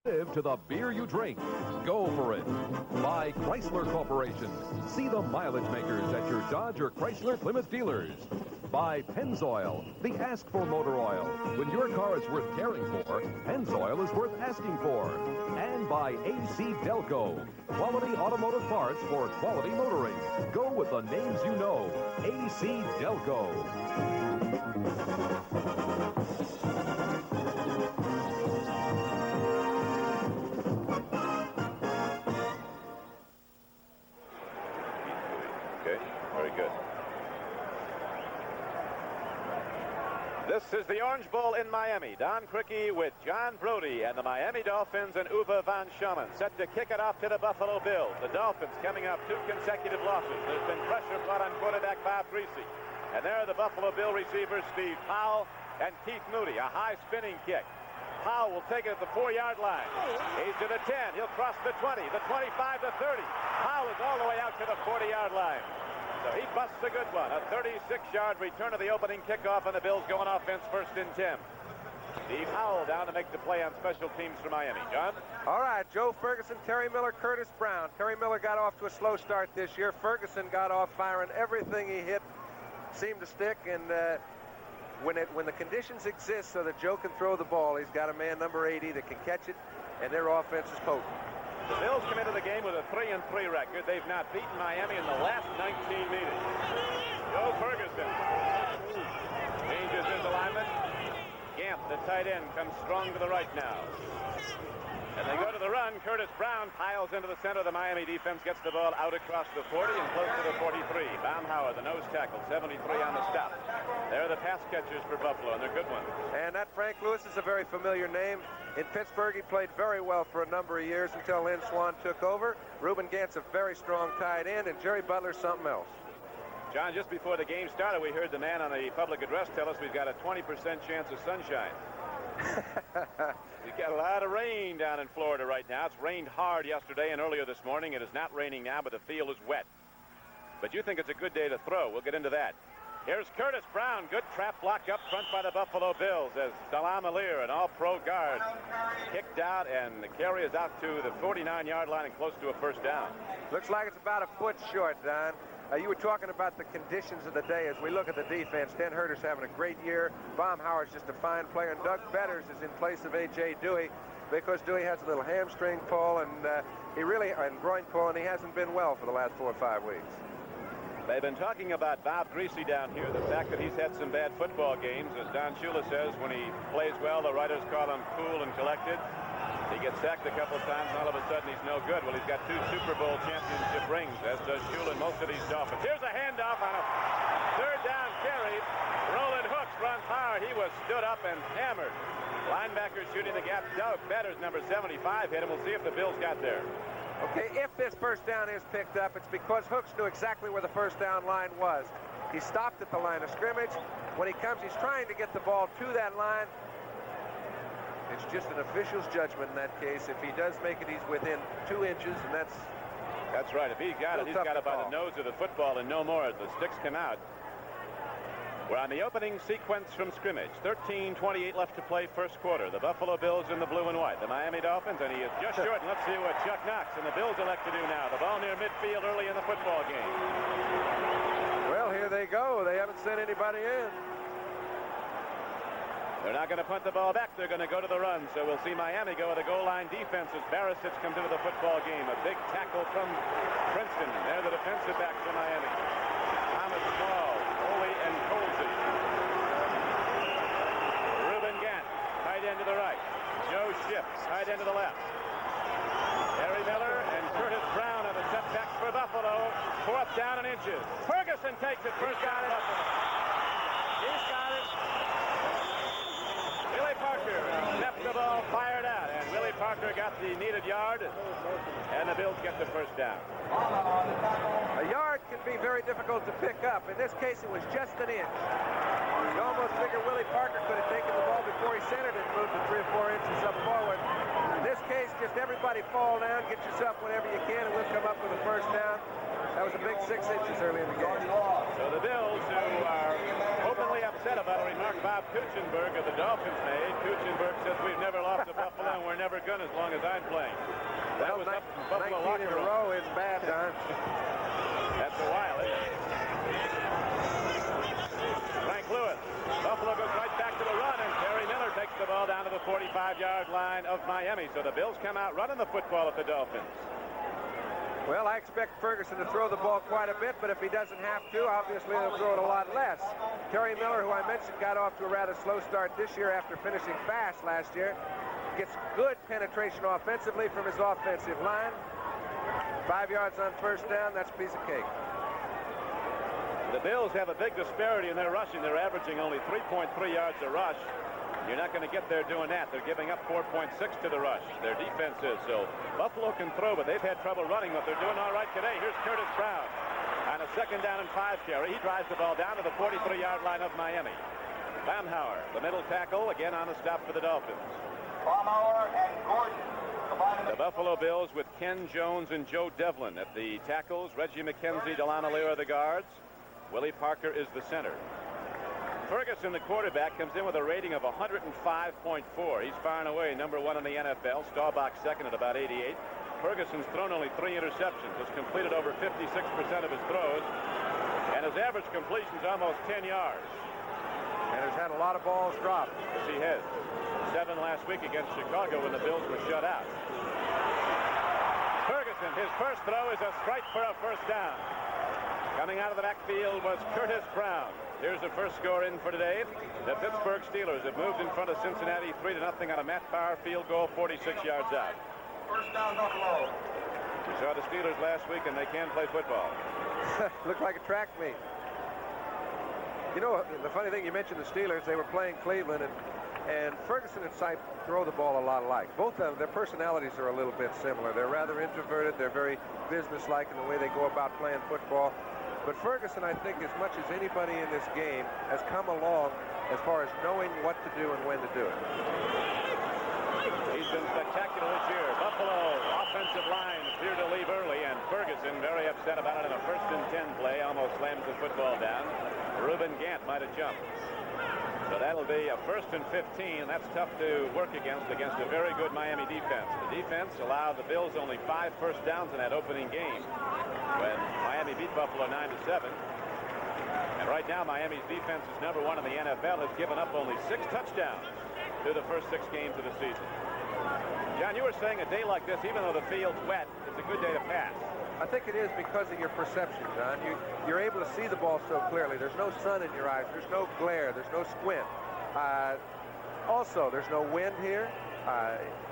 Live to the beer you drink. Go for it. By Chrysler Corporation. See the mileage makers at your Dodge or Chrysler Plymouth dealers. By Pennzoil, the Ask for Motor Oil. When your car is worth caring for, Pennzoil is worth asking for. And by AC Delco. Quality automotive parts for quality motoring. Go with the names you know. AC Delco. This is the Orange Bowl in Miami. Don Criqui with John Brody and the Miami Dolphins and Uwe von Schumann set to kick it off to the Buffalo Bills. The Dolphins coming off 2 consecutive losses. There's been pressure brought on quarterback Bob Greasy. And there are the Buffalo Bill receivers, Steve Powell and Keith Moody. A high spinning kick. Powell will take it at the 4-yard line. He's to the 10. He'll cross the 20, the 25, the 30. Powell is all the way out to the 40-yard line. So he busts a good one. A 36-yard return of the opening kickoff, and the Bills go on offense 1st and 10. Steve Howell down to make the play on special teams for Miami. John? All right, Joe Ferguson, Terry Miller, Curtis Brown. Terry Miller got off to a slow start this year. Ferguson got off firing. Everything he hit seemed to stick, and when the conditions exist so that Joe can throw the ball, he's got a man, number 80, that can catch it, and their offense is potent. The Bills come into the game with a 3-3 record. They've not beaten Miami in the last 19 meetings. Joe Ferguson changes his alignment. Gamp, the tight end, comes strong to the right now. And they go to the run. Curtis Brown piles into the center. The Miami defense gets the ball out across the 40 and close to the 43. Baumhauer, the nose tackle, 73 on the stop. They're the pass catchers for Buffalo, and they're good ones. And that Frank Lewis is a very familiar name. In Pittsburgh, he played very well for a number of years until Lynn Swann took over. Reuben Gant's a very strong tight end, and Jerry Butler's something else. John, just before the game started, we heard the man on the public address tell us we've got a 20% chance of sunshine. We've got a lot of rain down in Florida right now. It's rained hard yesterday and earlier this morning. It is not raining now, but the field is wet. But you think it's a good day to throw. We'll get into that. Here's Curtis Brown. Good trap block up front by the Buffalo Bills as Salam Alir, an all-pro guard, kicked out, and the carry is out to the 49-yard line and close to a first down. Looks like it's about a foot short, Don. You were talking about the conditions of the day as we look at the defense. Dan Herter's having a great year. Baumhauer's just a fine player, and Doug Betters is in place of A.J. Dewey because Dewey has a little hamstring pull and groin pull, and he hasn't been well for the last 4 or 5 weeks. They've been talking about Bob Greasy down here, the fact that he's had some bad football games. As Don Shula says, when he plays well, the writers call him cool and collected. He gets sacked a couple of times, and all of a sudden he's no good. Well, he's got 2 Super Bowl championship rings, as does Shula and most of these Dolphins. Here's a handoff on a 3rd down carry. Roland Hooks runs hard. He was stood up and hammered. Linebacker shooting the gap. Doug Betters, number 75, hit him. We'll see if the Bills got there. Okay, if this first down is picked up, it's because Hooks knew exactly where the first down line was. He stopped at the line of scrimmage. When he comes, he's trying to get the ball to that line. It's just an official's judgment in that case. If he does make it, he's within 2 inches, and that's right. If he got it, he's got it by the nose of the football and no more as the sticks come out. We're on the opening sequence from scrimmage. 13:28 left to play first quarter. The Buffalo Bills in the blue and white. The Miami Dolphins, and he is just short. And let's see what Chuck Knox and the Bills elect to do now. The ball near midfield early in the football game. Well, here they go. They haven't sent anybody in. They're not going to punt the ball back. They're going to go to the run. So we'll see Miami go with a goal line defense as Barisic comes into the football game. A big tackle from Princeton. They're the defensive backs for Miami. Thomas Small, Foley, and Colsey. Reuben Gant, tight end to the right. Joe Schiff, tight end to the left. Terry Miller and Curtis Brown are the setbacks for Buffalo. 4th down and inches. Ferguson takes it. First down in Buffalo. He's got it. Willie Parker left the ball fired out, and Willie Parker got the needed yard, and the Bills get the first down. A yard can be very difficult to pick up. In this case, it was just an inch. You almost figure Willie Parker could have taken the ball before he centered it and moved it 3 or 4 inches up forward. In this case, just everybody fall down, get yourself whenever you can, and we'll come up with a first down. That was a big 6 inches early in the game. So the Bills, who are openly upset upset about a remark Bob Kuchenberg of the Dolphins made. Kuchenberg says, we've never lost to Buffalo, and we're never going as long as I'm playing. That was up in Buffalo 19 in a row is bad, Don. That's a while, isn't it? Frank Lewis. Buffalo goes right back to the run, and Terry Miller takes the ball down to the 45-yard line of Miami. So the Bills come out running the football at the Dolphins. Well, I expect Ferguson to throw the ball quite a bit, but if he doesn't have to, obviously he'll throw it a lot less. Terry Miller, who I mentioned, got off to a rather slow start this year after finishing fast last year. Gets good penetration offensively from his offensive line. 5 yards on first down, that's a piece of cake. The Bills have a big disparity in their rushing. They're averaging only 3.3 yards a rush. You're not going to get there doing that. They're giving up 4.6 to the rush. Their defense is. So Buffalo can throw, but they've had trouble running, but they're doing all right today. Here's Curtis Brown on a 2nd down and 5 carry. He drives the ball down to the 43-yard line of Miami. Baumhauer, the middle tackle, again on the stop for the Dolphins. Baumhauer and Gordon. The Buffalo Bills with Ken Jones and Joe Devlin at the tackles. Reggie McKenzie, Delano Lear are the guards. Willie Parker is the center. Ferguson, the quarterback, comes in with a rating of 105.4. He's far and away #1 in the NFL. Staubach second at about 88. Ferguson's thrown only 3 interceptions. Has completed over 56% of his throws. And his average completion is almost 10 yards. And has had a lot of balls dropped. Yes, he has. 7 last week against Chicago when the Bills were shut out. Ferguson, his first throw is a strike for a first down. Coming out of the backfield was Curtis Brown. Here's the first score in for today. The Pittsburgh Steelers have moved in front of Cincinnati 3-0 on a Matt Bauer field goal 46 yards out. First down, Buffalo. We saw the Steelers last week, and they can play football. Looked like a track meet. You know, the funny thing, you mentioned the Steelers. They were playing Cleveland, and Ferguson and Sipe throw the ball a lot alike. Both of them, their personalities are a little bit similar. They're rather introverted. They're very businesslike in the way they go about playing football. But Ferguson, I think, as much as anybody in this game, has come along as far as knowing what to do and when to do it. He's been spectacular this year. Buffalo offensive line appeared to leave early, and Ferguson very upset about it in a 1st and 10 play. Almost slams the football down. Reuben Gant might have jumped. So that'll be a 1st and 15. That's tough to work against a very good Miami defense. The defense allowed the Bills only 5 first downs in that opening game when Miami beat Buffalo 9-7. And right now, Miami's defense is #1 in the NFL, has given up only 6 touchdowns through the first 6 games of the season. John, you were saying a day like this, even though the field's wet, it's a good day to pass. I think it is because of your perception, John. You're able to see the ball so clearly. There's no sun in your eyes. There's no glare. There's no squint. Also, there's no wind here.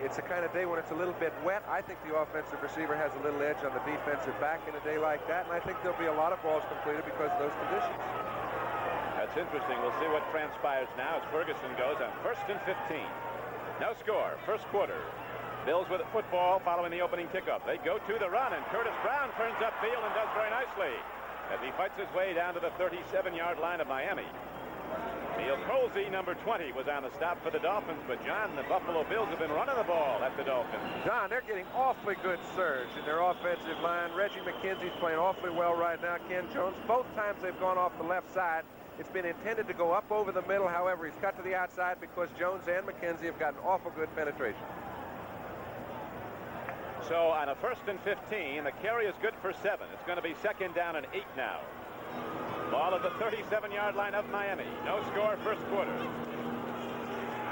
It's a kind of day when it's a little bit wet. I think the offensive receiver has a little edge on the defensive back in a day like that, and I think there'll be a lot of balls completed because of those conditions. That's interesting. We'll see what transpires now as Ferguson goes on 1st and 15. No score. First quarter. Bills with the football following the opening kickoff. They go to the run, and Curtis Brown turns upfield and does very nicely as he fights his way down to the 37-yard line of Miami. Neil Colsey, #20, was on the stop for the Dolphins, but John, the Buffalo Bills have been running the ball at the Dolphins. John, they're getting awfully good surge in their offensive line. Reggie McKenzie's playing awfully well right now. Ken Jones, both times they've gone off the left side. It's been intended to go up over the middle. However, he's cut to the outside because Jones and McKenzie have gotten awful good penetration. So on a 1st and 15, the carry is good for 7. It's going to be 2nd down and 8 now. Ball at the 37-yard line of Miami. No score, first quarter.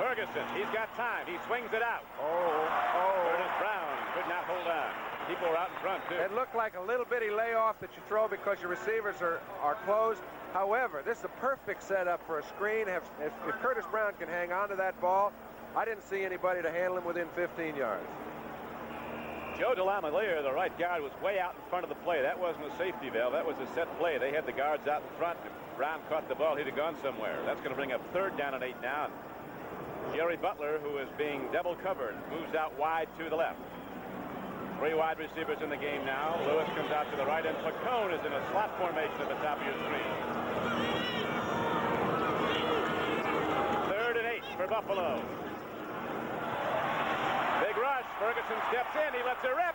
Ferguson, he's got time. He swings it out. Curtis Brown could not hold on. People were out in front, too. It looked like a little bitty layoff that you throw because your receivers are closed. However, this is a perfect setup for a screen. If Curtis Brown can hang on to that ball, I didn't see anybody to handle him within 15 yards. Joe DeLamielleure, the right guard, was way out in front of the play. That wasn't a safety valve. That was a set play. They had the guards out in front. If Brown caught the ball, he'd have gone somewhere. That's going to bring up 3rd down and 8 now. Jerry Butler, who is being double covered, moves out wide to the left. 3 wide receivers in the game now. Lewis comes out to the right, and Pacone is in a slot formation at the top of your screen. 3rd and 8 for Buffalo. Big rush. Ferguson steps in. He lets it rip.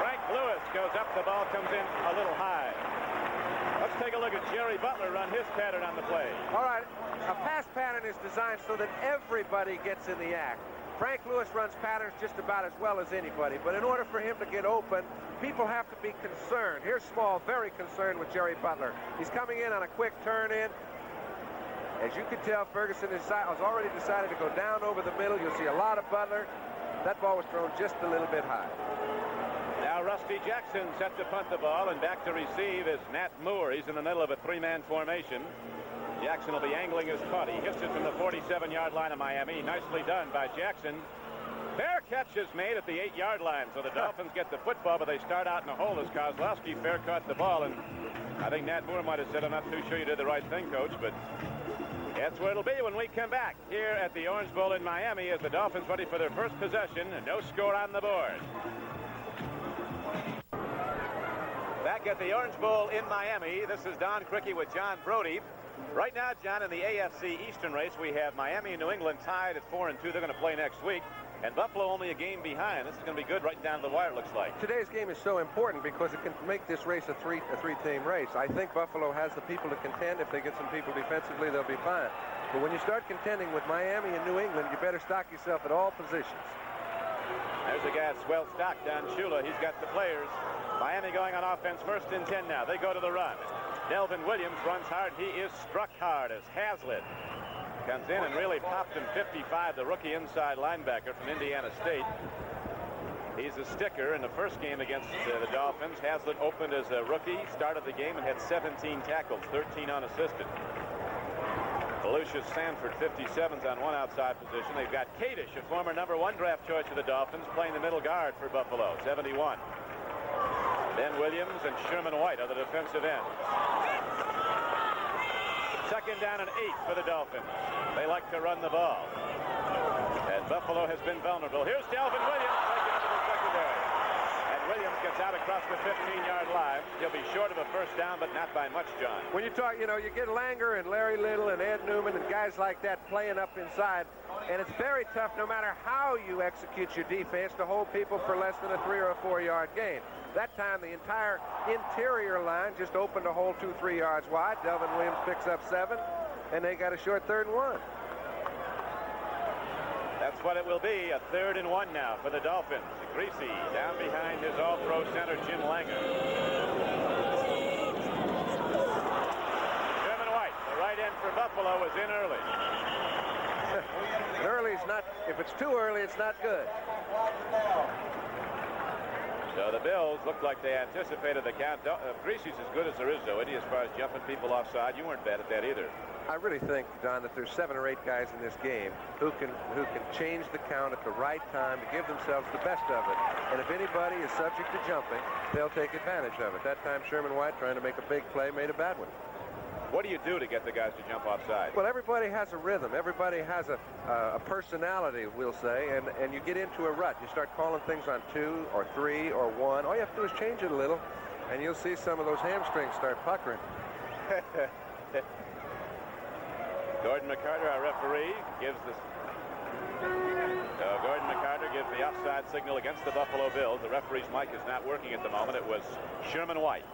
Frank Lewis goes up. The ball comes in a little high. Let's Let's take a look at Jerry Butler run his pattern on the play. All right, a pass pattern is designed so that everybody gets in the act. Frank Lewis runs patterns just about as well as anybody, but in order for him to get open, people have to be concerned. Here's Small, very concerned with Jerry Butler. He's coming in on a quick turn in. As you can tell, Ferguson has already decided to go down over the middle. You'll see a lot of Butler. That ball was thrown just a little bit high. Now Rusty Jackson set to punt the ball, and back to receive is Nat Moore. He's in the middle of a three-man formation. Jackson will be angling his punt. He hits it from the 47-yard line of Miami. Nicely done by Jackson. Fair catch is made at the 8-yard line, so the Dolphins get the football, but they start out in a hole as Kozlowski fair caught the ball, and I think Nat Moore might have said, "I'm not too sure you did the right thing, Coach," but that's where it'll be when we come back here at the Orange Bowl in Miami as the Dolphins ready for their first possession. No score on the board. Back at the Orange Bowl in Miami, this is Don Criqui with John Brody. Right now, John, in the AFC Eastern race, we have Miami and New England tied at 4-2. They're going to play next week. And Buffalo only a game behind. This is going to be good right down to the wire, it looks like. Today's game is so important because it can make this race a three-team race. I think Buffalo has the people to contend. If they get some people defensively, they'll be fine. But when you start contending with Miami and New England, you better stock yourself at all positions. There's a guy that's well stocked down Shula. He's got the players. Miami going on offense, 1st and 10 now. They go to the run. Delvin Williams runs hard. He is struck hard as Hazlitt comes in and really popped him 55, the rookie inside linebacker from Indiana State. He's a sticker in the first game against the Dolphins. Hazlitt opened as a rookie, started the game, and had 17 tackles, 13 unassisted. Lucius Sanford, 57's on one outside position. They've got Kadish, a former #1 draft choice of the Dolphins, playing the middle guard for Buffalo, 71. Ben Williams and Sherman White are the defensive ends. 2nd down and 8 for the Dolphins. They like to run the ball. And Buffalo has been vulnerable. Here's Delvin Williams breaking into the secondary. And Williams gets out across the 15-yard line. He'll be short of a first down, but not by much, John. When you talk, you get Langer and Larry Little and Ed Newman and guys like that playing up inside. And it's very tough, no matter how you execute your defense, to hold people for less than a 3 or a 4-yard gain. That time, the entire interior line just opened a hole 2-3 yards wide. Delvin Williams picks up 7, and they got a short 3rd and 1. That's what it will be, a 3rd and 1 now for the Dolphins. Greasy down behind his all-pro center, Jim Langer. Sherman White, the right end for Buffalo, is in early. Early's not, if it's too early, it's not good. So the Bills look like they anticipated the count. Greasy's as good as there is, though, Eddie, as far as jumping people offside. You weren't bad at that either. I really think, Don, that there's 7 or 8 guys in this game who can change the count at the right time to give themselves the best of it. And if anybody is subject to jumping, they'll take advantage of it. That time, Sherman White, trying to make a big play, made a bad one. What do you do to get the guys to jump offside? Well, everybody has a rhythm. Everybody has a personality, we'll say, and you get into a rut. You start calling things on 2 or 3 or 1. All you have to do is change it a little, and you'll see some of those hamstrings start puckering. Gordon McCarter, our referee, gives the Gordon McCarter gives the offside signal against the Buffalo Bills. The referee's mic is not working at the moment. It was Sherman White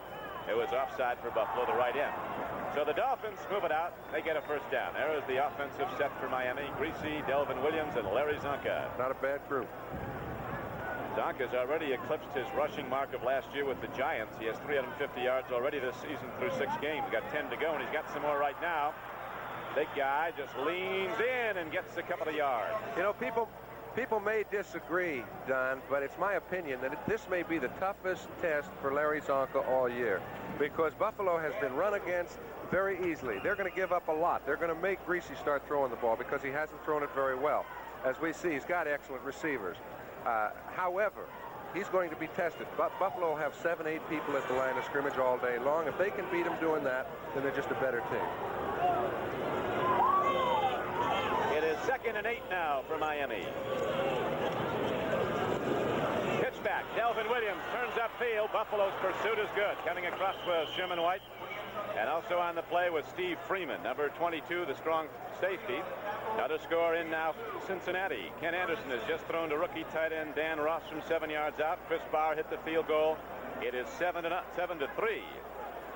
who was offside for Buffalo, the right end. So the Dolphins move it out. They get a first down. There is the offensive set for Miami. Greasy, Delvin Williams, and Larry Zonka. Not a bad group. Zonka's already eclipsed his rushing mark of last year with the Giants. He has 350 yards already this season through 6 games. He's got 10 to go, and he's got some more right now. Big guy just leans in and gets a couple of yards. You know, people may disagree, Don, but it's my opinion that this may be the toughest test for Larry Zonka all year, because Buffalo has been run against very easily. They're going to give up a lot. They're going to make Greasy start throwing the ball because he hasn't thrown it very well. As we see, he's got excellent receivers. However, he's going to be tested. Buffalo will have 7-8 people at the line of scrimmage all day long. If they can beat him doing that, then they're just a better team. It is 2nd and 8 now for Miami. Pitch back. Delvin Williams turns upfield. Buffalo's pursuit is good. Coming across was Sherman White. And also on the play was Steve Freeman, number 22, the strong safety. Now to score in now Cincinnati. Ken Anderson has just thrown to rookie tight end Dan Ross from 7 yards out. Chris Barr hit the field goal. It is 7-3.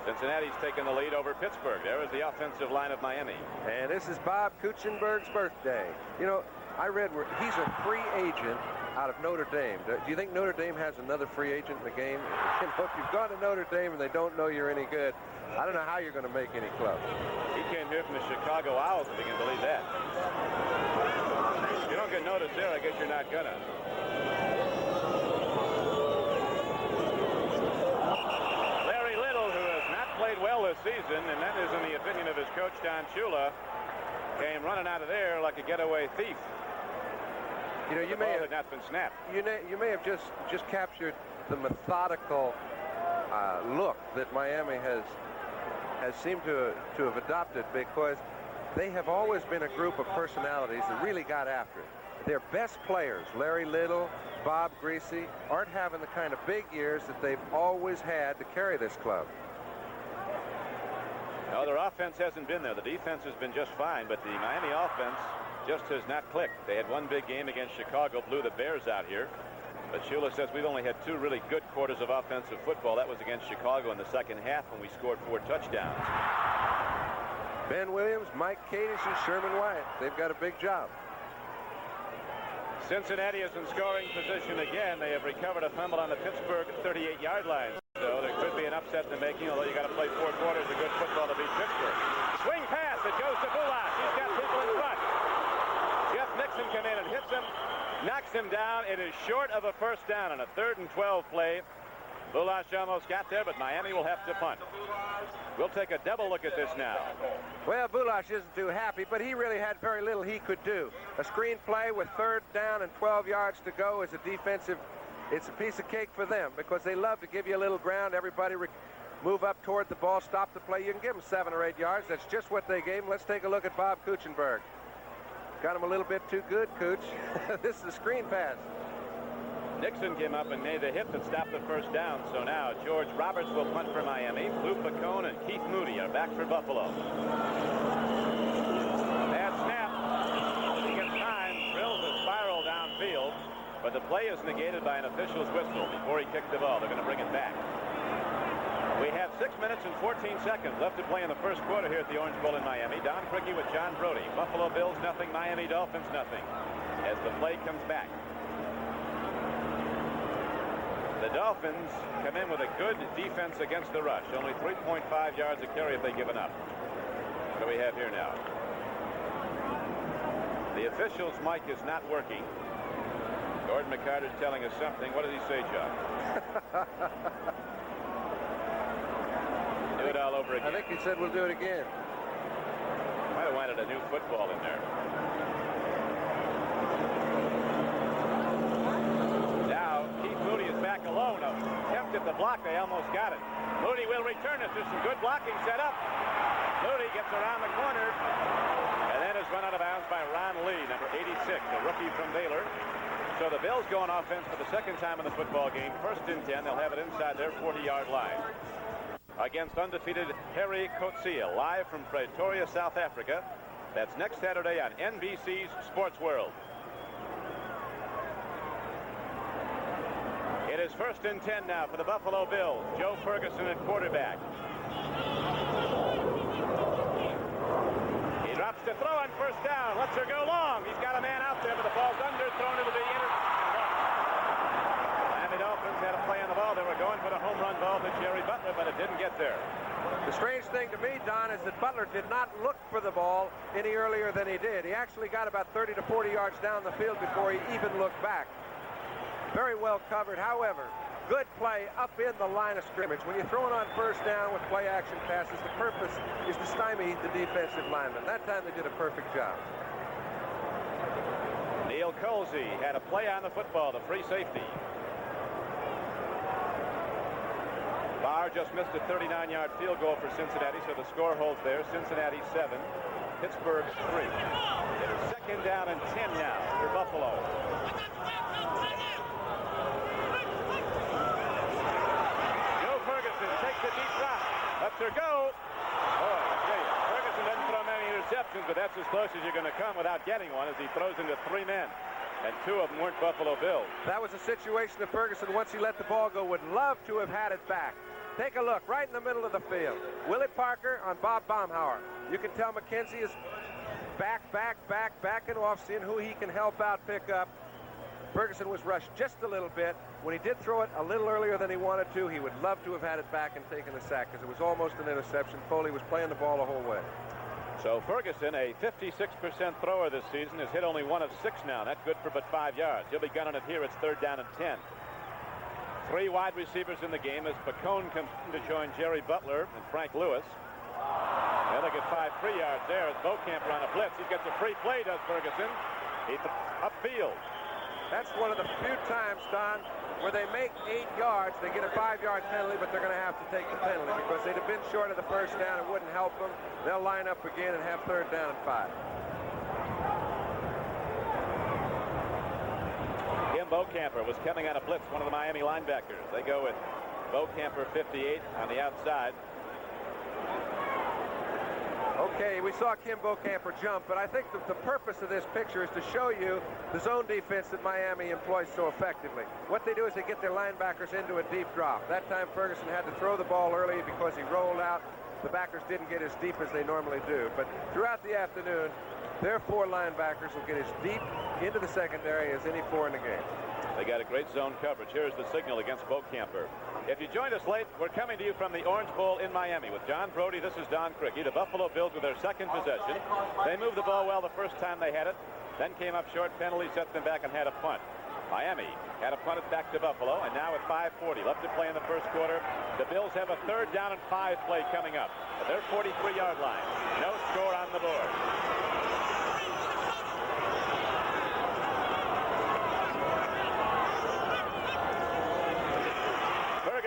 Cincinnati's taken the lead over Pittsburgh. There is the offensive line of Miami. And this is Bob Kuechenberg's birthday. You know, I read where he's a free agent out of Notre Dame. Do you think Notre Dame has another free agent in the game? You know, if you've gone to Notre Dame and they don't know you're any good, I don't know how you're going to make any club. He came here from the Chicago Owls, if you can believe that. If you don't get noticed there, I guess you're not gonna. Larry Little, who has not played well this season, and that is in the opinion of his coach, Don Shula, came running out of there like a getaway thief. You know, you may have not been snapped. You may have just captured the methodical look that Miami has seemed to have adopted, because they have always been a group of personalities that really got after it. Their best players, Larry Little, Bob Greasy, aren't having the kind of big years that they've always had to carry this club. No, their offense hasn't been there. The defense has been just fine, but the Miami offense just has not clicked. They had one big game against Chicago, blew the Bears out here. But Shula says we've only had 2 really good quarters of offensive football. That was against Chicago in the second half when we scored 4 touchdowns. Ben Williams, Mike Kadish, and Sherman Wyatt. They've got a big job. Cincinnati is in scoring position again. They have recovered a fumble on the Pittsburgh 38-yard line. So there could be an upset in the making, although you got to play 4 quarters of good football to beat Pittsburgh. Swing pass. It goes to Bulash. He's got people in front. Jeff Nixon come in and hits him. Knocks him down. It is short of a first down on a 3rd and 12 play. Bulash almost got there, but Miami will have to punt. We'll take a double look at this now. Well, Bulash isn't too happy, but he really had very little he could do. A screen play with 3rd down and 12 yards to go is a defensive. It's a piece of cake for them, because they love to give you a little ground. Everybody move up toward the ball, stop the play. You can give them 7 or 8 yards. That's just what they gave him. Let's take a look at Bob Kuechenberg. Got him a little bit too good, Cooch. This is a screen pass. Nixon came up and made the hit that stopped the first down. So now George Roberts will punt for Miami. Lou Pacone and Keith Moody are back for Buffalo. Bad snap. He gets time. Drills a spiral downfield. But the play is negated by an official's whistle before he kicked the ball. They're going to bring it back. We have 6 minutes and 14 seconds left to play in the first quarter here at the Orange Bowl in Miami. Don Criqui with John Brody. Buffalo Bills nothing, Miami Dolphins nothing. As the play comes back. The Dolphins come in with a good defense against the rush. Only 3.5 yards a carry if they give it up. What do we have here now? The official's mic is not working. Gordon McCarter's telling us something. What did he say, John? Do it all over again. I think he said we'll do it again. Might have wanted a new football in there. Now, Keith Moody is back alone. Attempted the block. They almost got it. Moody will return it. There's some good blocking set up. Moody gets around the corner and then is run out of bounds by Ron Lee, number 86, a rookie from Baylor. So the Bills go on offense for the second time in the football game. 1st and 10. They'll have it inside their 40-yard line. Against undefeated Harry Coetzee, live from Pretoria, South Africa. That's next Saturday on NBC's Sports World. It is 1st and 10 now for the Buffalo Bills. Joe Ferguson at quarterback. He drops to throw on 1st down. Lets her go long. He's got a man out there, but the ball's underthrown. It'll be The Dolphins had a play on the ball. They were going for the home run ball to Jerry Butler, but it didn't get there. The strange thing to me, Don, is that Butler did not look for the ball any earlier than he did. He actually got about 30 to 40 yards down the field before he even looked back. Very well covered. However, good play up in the line of scrimmage. When you're throwing on 1st down with play action passes, the purpose is to stymie the defensive lineman. That time they did a perfect job. Neil Colsey had a play on the football, the free safety. Barr just missed a 39-yard field goal for Cincinnati, so the score holds there. Cincinnati 7, Pittsburgh 3. It is 2nd down and 10 now for Buffalo. Joe Ferguson takes a deep drop. Lets her go. Boy, I tell you, Ferguson doesn't throw many interceptions, but that's as close as you're going to come without getting one as he throws into 3 men. And 2 of them weren't Buffalo Bills. That was a situation that Ferguson, once he let the ball go, would love to have had it back. Take a look right in the middle of the field. Willie Parker on Bob Baumhauer. You can tell McKenzie is backing off, seeing who he can help out pick up. Ferguson was rushed just a little bit. When he did throw it a little earlier than he wanted to, he would love to have had it back and taken the sack because it was almost an interception. Foley was playing the ball the whole way. So Ferguson, a 56% thrower this season, has hit only 1 of 6 now. That's good for but 5 yards. He'll be gunning it here. It's 3rd down and 10. 3 wide receivers in the game as Bacone comes to join Jerry Butler and Frank Lewis. They'll get 5 free yards there as Beaucamper on a blitz. He gets a free play, does Ferguson. He's upfield. That's one of the few times, Don, where they make 8 yards. They get a 5-yard penalty, but they're going to have to take the penalty because they'd have been short of the first down. It wouldn't help them. They'll line up again and have 3rd down and 5. Kim Beaucamper was coming out of blitz, one of the Miami linebackers. They go with Beaucamper 58 on the outside. Okay, we saw Kim Beaucamper jump, but I think the purpose of this picture is to show you the zone defense that Miami employs so effectively. What they do is they get their linebackers into a deep drop. That time Ferguson had to throw the ball early because he rolled out. The backers didn't get as deep as they normally do. But throughout the afternoon, their 4 linebackers will get as deep into the secondary as any 4 in the game. They got a great zone coverage. Here's the signal against Beaucamper. If you joined us late, we're coming to you from the Orange Bowl in Miami with John Brody. This is Don Criqui. The Buffalo Bills with their 2nd possession. They moved the ball well the first time they had it, then came up short. Penalty set them back and had a punt. Miami had a punt it back to Buffalo, and now at 5:40 left to play in the first quarter, the Bills have a 3rd down and 5 play coming up at their 43-yard line. No score on the board.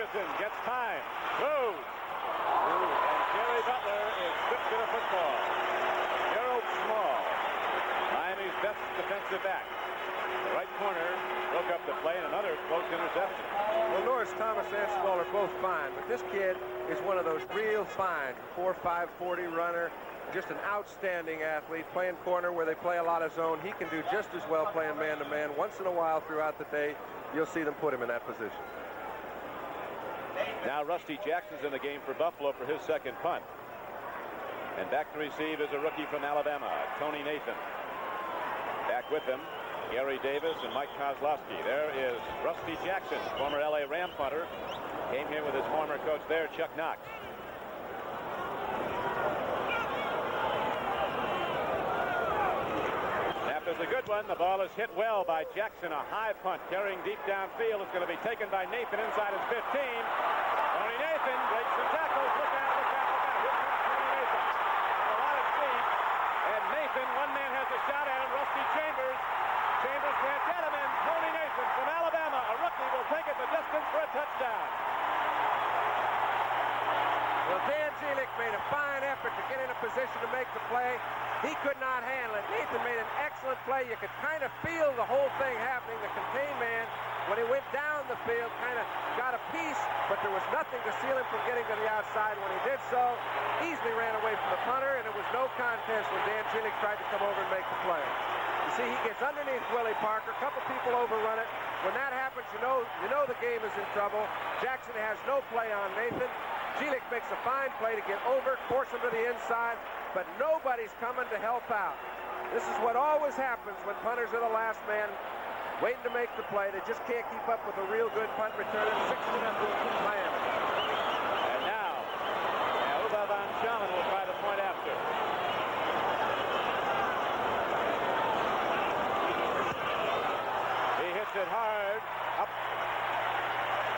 Gets time, throws, and Jerry Butler is stripped of the football. Gerald Small, Miami's best defensive back. The right corner broke up the play and another close interception. Well, Norris Thomas and Small are both fine, but this kid is one of those real fine 4.5 40 runner, just an outstanding athlete, playing corner where they play a lot of zone. He can do just as well playing man-to-man. Once in a while throughout the day, you'll see them put him in that position. Now Rusty Jackson's in the game for Buffalo for his 2nd punt. And back to receive is a rookie from Alabama, Tony Nathan. Back with him, Gary Davis and Mike Kozlowski. There is Rusty Jackson, former LA Ram punter. Came here with his former coach there, Chuck Knox. Snap is a good one. The ball is hit well by Jackson. A high punt carrying deep downfield. It's going to be taken by Nathan inside his 15. Tony Nathan breaks some tackles. Look out, look out, look out. Here comes Tony Nathan. A lot of speed. And Nathan, one man has a shot at him. Rusty Chambers. Chambers can't get him. And Tony Nathan from Alabama, a rookie, will take it the distance for a touchdown. Well, Dan Gelick made a fine effort to get in a position to make the play. He could not handle it. Nathan made an excellent play. You could kind of feel the whole thing happening. The contained man, when he went down the field, kind of got a piece, but there was nothing to seal him from getting to the outside. When he did so, easily ran away from the punter, and it was no contest when Dan Gelick tried to come over and make the play. You see, he gets underneath Willie Parker. A couple people overrun it. When that happens, you know the game is in trouble. Jackson has no play on Nathan. Gelick makes a fine play to get over, force him to the inside, but nobody's coming to help out. This is what always happens when punters are the last man waiting to make the play. They just can't keep up with a real good punt return. 6-0 Miami. And now Uwe von Schaman will try the point after. He hits it hard. Up.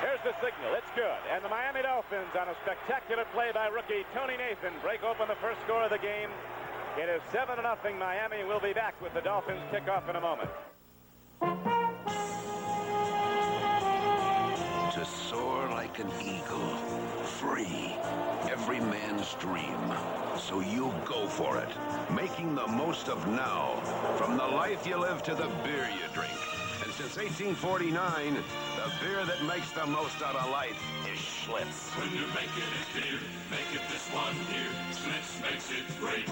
Here's the signal. It's good. And the Miami Dolphins, on a spectacular play by rookie Tony Nathan, break open the first score of the game. It is 7-0 Miami. We'll be back with the Dolphins kickoff in a moment. To soar like an eagle, free, every man's dream. So you go for it, making the most of now, from the life you live to the beer you drink. And since 1849, the beer that makes the most out of life is Schlitz. When you're making it beer, make it this one here. Schlitz makes it great.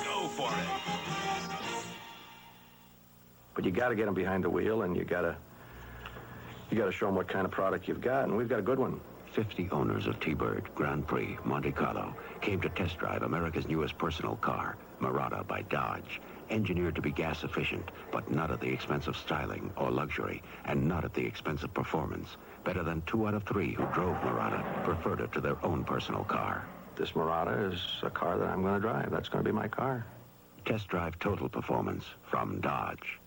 Go for it. But you got to get them behind the wheel, and you got to show them what kind of product you've got, and we've got a good one. 50 owners of T-Bird, Grand Prix, Monte Carlo came to test drive America's newest personal car, Murata by Dodge. Engineered to be gas efficient, but not at the expense of styling or luxury, and not at the expense of performance. Better than 2 out of 3 who drove Murata preferred it to their own personal car. This Murata is a car that I'm going to drive. That's going to be my car. Test drive total performance from Dodge.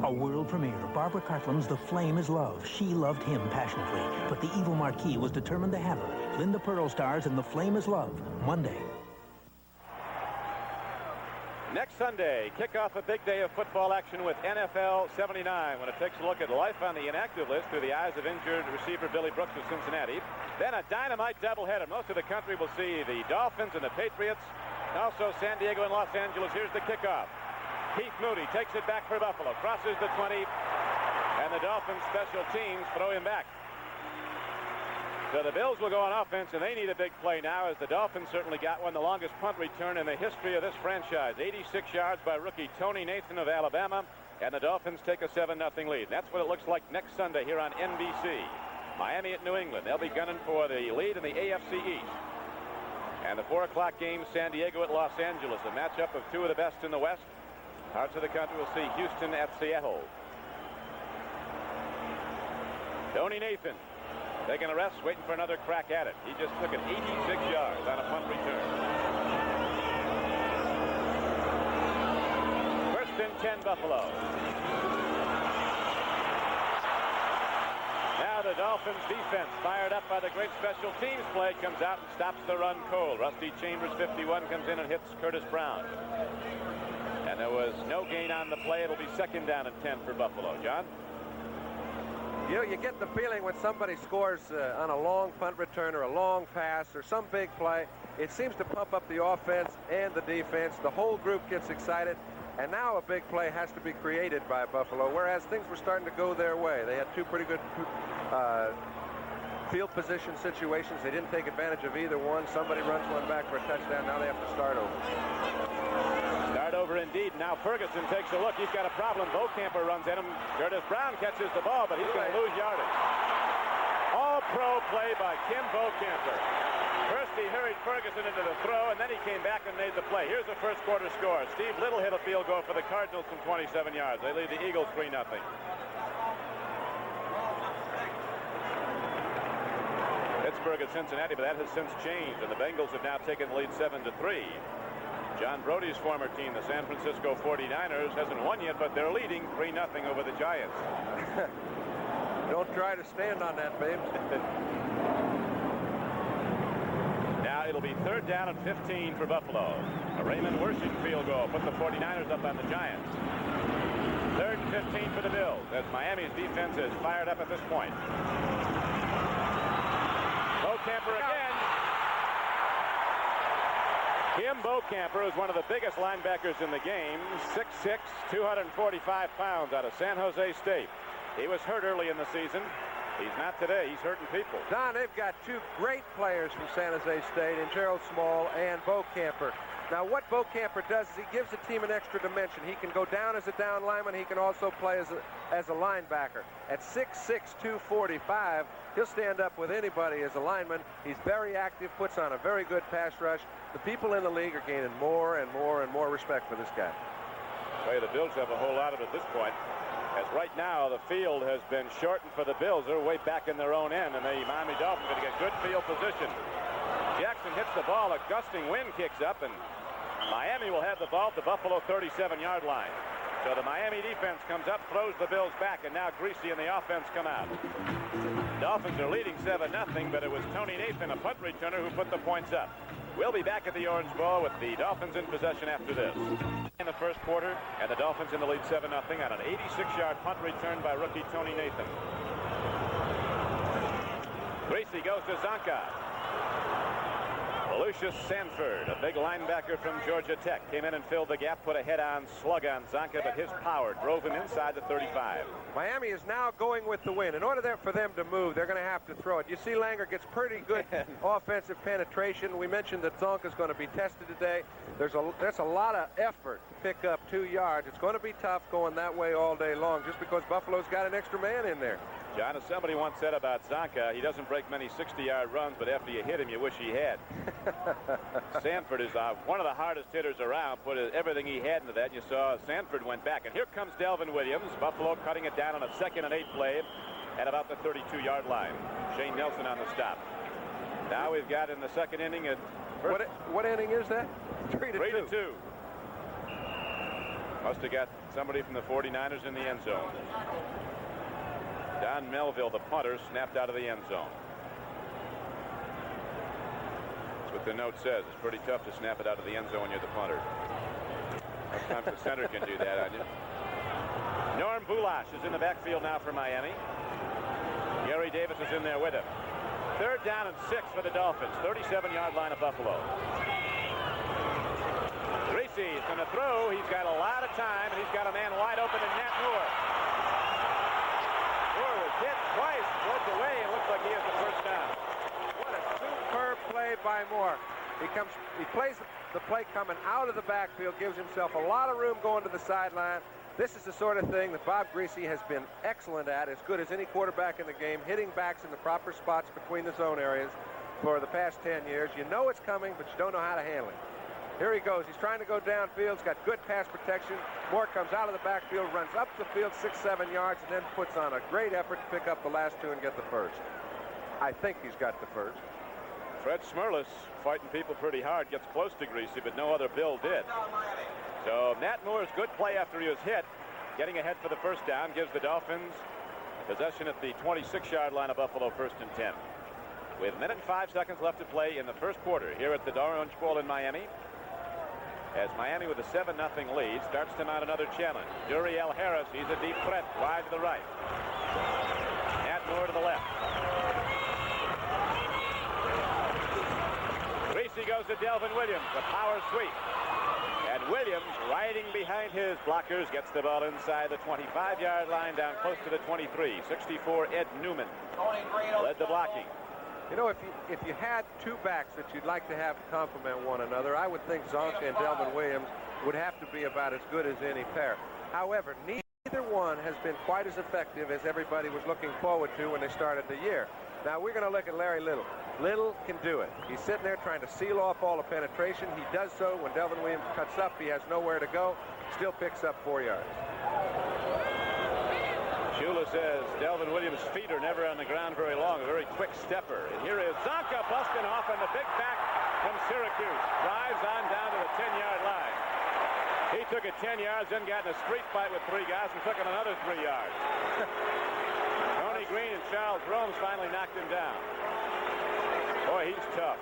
A world premiere. Barbara Cartland's The Flame is Love. She loved him passionately, but the evil Marquis was determined to have her. Linda Pearl stars in The Flame is Love, Monday. Next Sunday, kick off a big day of football action with NFL 79 when it takes a look at life on the inactive list through the eyes of injured receiver Billy Brooks of Cincinnati. Then a dynamite doubleheader. Most of the country will see the Dolphins and the Patriots. Also San Diego and Los Angeles. Here's the kickoff. Keith Moody takes it back for Buffalo, crosses the 20, and the Dolphins special teams throw him back. So the Bills will go on offense, and they need a big play now, as the Dolphins certainly got one, the longest punt return in the history of this franchise. 86 yards by rookie Tony Nathan of Alabama, and the Dolphins take a 7-0 lead. That's what it looks like next Sunday here on NBC. Miami at New England. They'll be gunning for the lead in the AFC East. And the 4 o'clock game, San Diego at Los Angeles, a matchup of 2 of the best in the West. Parts of the country will see Houston at Seattle. Tony Nathan taking a rest, waiting for another crack at it. He just took it 86 yards on a punt return. First and 10 Buffalo. Now the Dolphins defense, fired up by the great special teams play, comes out and stops the run cold. Rusty Chambers, 51, comes in and hits Curtis Brown. And there was no gain on the play. It'll be 2nd down and 10 for Buffalo. John? You know, you get the feeling when somebody scores on a long punt return or a long pass or some big play, it seems to pump up the offense and the defense. The whole group gets excited. And now a big play has to be created by Buffalo, whereas things were starting to go their way. They had 2 pretty good field position situations. They didn't take advantage of either one. Somebody runs one back for a touchdown. Now they have to start over. Start over indeed. Now Ferguson takes a look. He's got a problem. Bocamper runs at him. Curtis Brown catches the ball, but he's going to lose yardage. All-pro play by Kim Bocamper. First he hurried Ferguson into the throw, and then he came back and made the play. Here's the first quarter score. Steve Little hit a field goal for the Cardinals from 27 yards. They lead the Eagles 3-0. Pittsburgh at Cincinnati, but that has since changed, and the Bengals have now taken the lead 7-3. John Brody's former team, the San Francisco 49ers, hasn't won yet, but they're leading 3-0 over the Giants. Don't try to stand on that, babe. Now it'll be 3rd down and 15 for Buffalo. A Raymond Wershing field goal put the 49ers up on the Giants. 3rd and 15 for the Bills, as Miami's defense is fired up at this point. Bocamper again. Kim Bocamper is one of the biggest linebackers in the game. 6'6", 245 pounds out of San Jose State. He was hurt early in the season. He's not today. He's hurting people. Don, they've got 2 great players from San Jose State in Gerald Small and Bocamper. Now, what Bocamper does is he gives the team an extra dimension. He can go down as a down lineman. He can also play as a linebacker. At 6'6", 245, he'll stand up with anybody as a lineman. He's very active, puts on a very good pass rush. The people in the league are gaining more and more and more respect for this guy. Well, the Bills have a whole lot of it at this point. As right now, the field has been shortened for the Bills. They're way back in their own end, and the Miami Dolphins are going to get good field position. Jackson hits the ball. A gusting wind kicks up, and Miami will have the ball at the Buffalo 37-yard line. So the Miami defense comes up, throws the Bills back, and now Greasy and the offense come out. Dolphins are leading 7-0, but it was Tony Nathan, a punt returner, who put the points up. We'll be back at the Orange Bowl with the Dolphins in possession after this. In the first quarter, and the Dolphins in the lead 7-0 on an 86-yard punt return by rookie Tony Nathan. Greasy goes to Zonka. Lucius Sanford, a big linebacker from Georgia Tech, came in and filled the gap, put a head-on slug on Zonka, but his power drove him inside the 35. Miami is now going with the win. In order for them to move, they're going to have to throw it. You see Langer gets pretty good offensive penetration. We mentioned that Zonka's going to be tested today. There's a lot of effort to pick up 2 yards. It's going to be tough going that way all day long just because Buffalo's got an extra man in there. John, as somebody once said about Zonka, he doesn't break many 60-yard runs, but after you hit him, you wish he had. Sanford is one of the hardest hitters around, put everything he had into that, and you saw Sanford went back. And here comes Delvin Williams. Buffalo cutting it down on a 2nd and 8 play at about the 32-yard line. Shane Nelson on the stop. Now we've got in the 2nd inning at what inning is that? 3-2. Must have got somebody from the 49ers in the end zone. Don Melville, the punter, snapped out of the end zone. That's what the note says. It's pretty tough to snap it out of the end zone when you're the punter. Sometimes the center can do that on you. Norm Bulash is in the backfield now for Miami. Gary Davis is in there with him. 3rd down and 6 for the Dolphins. 37-yard line of Buffalo. Greasy is going to throw. He's got a lot of time, and he's got a man wide open in Nat Moore. Moore was hit twice, broke away, and looks like he has the first down. What a superb play by Moore. He plays the play coming out of the backfield, gives himself a lot of room going to the sideline. This is the sort of thing that Bob Greasy has been excellent at, as good as any quarterback in the game, hitting backs in the proper spots between the zone areas for the past 10 years. You know it's coming, but you don't know how to handle it. Here he goes. He's trying to go downfield. He's got good pass protection. Moore comes out of the backfield, runs up the field 6-7 yards, and then puts on a great effort to pick up the last 2 and get the first. I think he's got the first. Fred Smirlis, fighting people pretty hard, gets close to Greasy, but no other Bill did. So Nat Moore's good play after he was hit, getting ahead for the first down, gives the Dolphins possession at the 26-yard line of Buffalo, 1st and 10. With 1 minute and 5 seconds left to play in the first quarter here at the Orange Bowl in Miami. As Miami with a 7-0 lead starts to mount another challenge. Duriel Harris, he's a deep threat, wide to the right. Nat Moore to the left. Greasy goes to Delvin Williams, a power sweep. And Williams, riding behind his blockers, gets the ball inside the 25-yard line, down close to the 23. 64, Ed Newman led the blocking. You know, if you had 2 backs that you'd like to have complement one another, I would think Zonka and Delvin Williams would have to be about as good as any pair. However, neither one has been quite as effective as everybody was looking forward to when they started the year. Now we're going to look at Larry Little. Little can do it. He's sitting there trying to seal off all the penetration. He does so. When Delvin Williams cuts up, he has nowhere to go. Still picks up 4 yards. Shula says Delvin Williams' feet are never on the ground very long, a very quick stepper. And here is Zonka busting off on the big back from Syracuse. Drives on down to the 10-yard line. He took it 10 yards, then got in a street fight with 3 guys and took him another 3 yards. Tony Green and Charles Romes finally knocked him down. Boy, he's tough.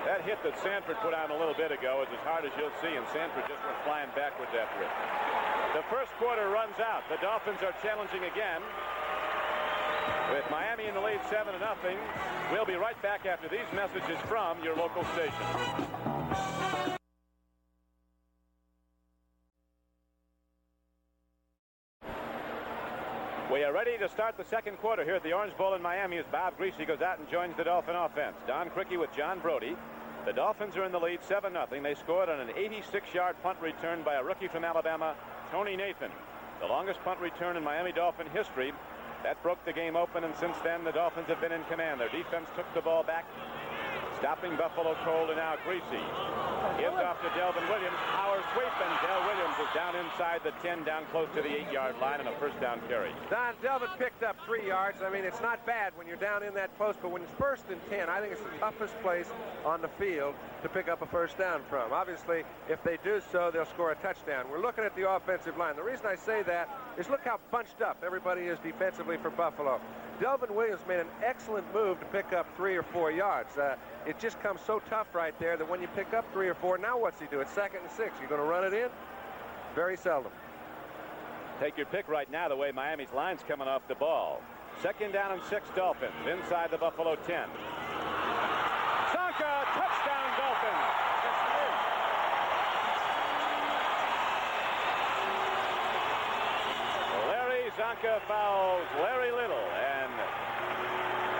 That hit that Sanford put on a little bit ago is as hard as you'll see, and Sanford just went flying backwards after it. The first quarter runs out. The Dolphins are challenging again. With Miami in the lead 7-0. We'll be right back after these messages from your local station. We are ready to start the second quarter here at the Orange Bowl in Miami as Bob Greasy goes out and joins the Dolphin offense. Don Criqui with John Brody. The Dolphins are in the lead 7-0. They scored on an 86-yard punt return by a rookie from Alabama, Tony Nathan. The longest punt return in Miami Dolphin history. That broke the game open, and since then the Dolphins have been in command. Their defense took the ball back, stopping Buffalo cold, and now Greasy gives off to Delvin Williams. Power sweep, and Del Williams is down inside the 10, down close to the 8-yard line, and a first down carry. Don, Delvin picked up 3 yards. I mean, it's not bad when you're down in that close, but when it's 1st and 10, I think it's the toughest place on the field to pick up a first down from. Obviously, if they do so, they'll score a touchdown. We're looking at the offensive line. The reason I say that is look how bunched up everybody is defensively for Buffalo. Delvin Williams made an excellent move to pick up 3 or 4 yards. It just comes so tough right there that when you pick up 3 or 4, now what's he do? It's 2nd and 6. You're going to run it in? Very seldom. Take your pick right now the way Miami's line's coming off the ball. 2nd down and 6 Dolphins inside the Buffalo 10. Zonka, touchdown Dolphins. Larry Zonka fouls Larry Little, and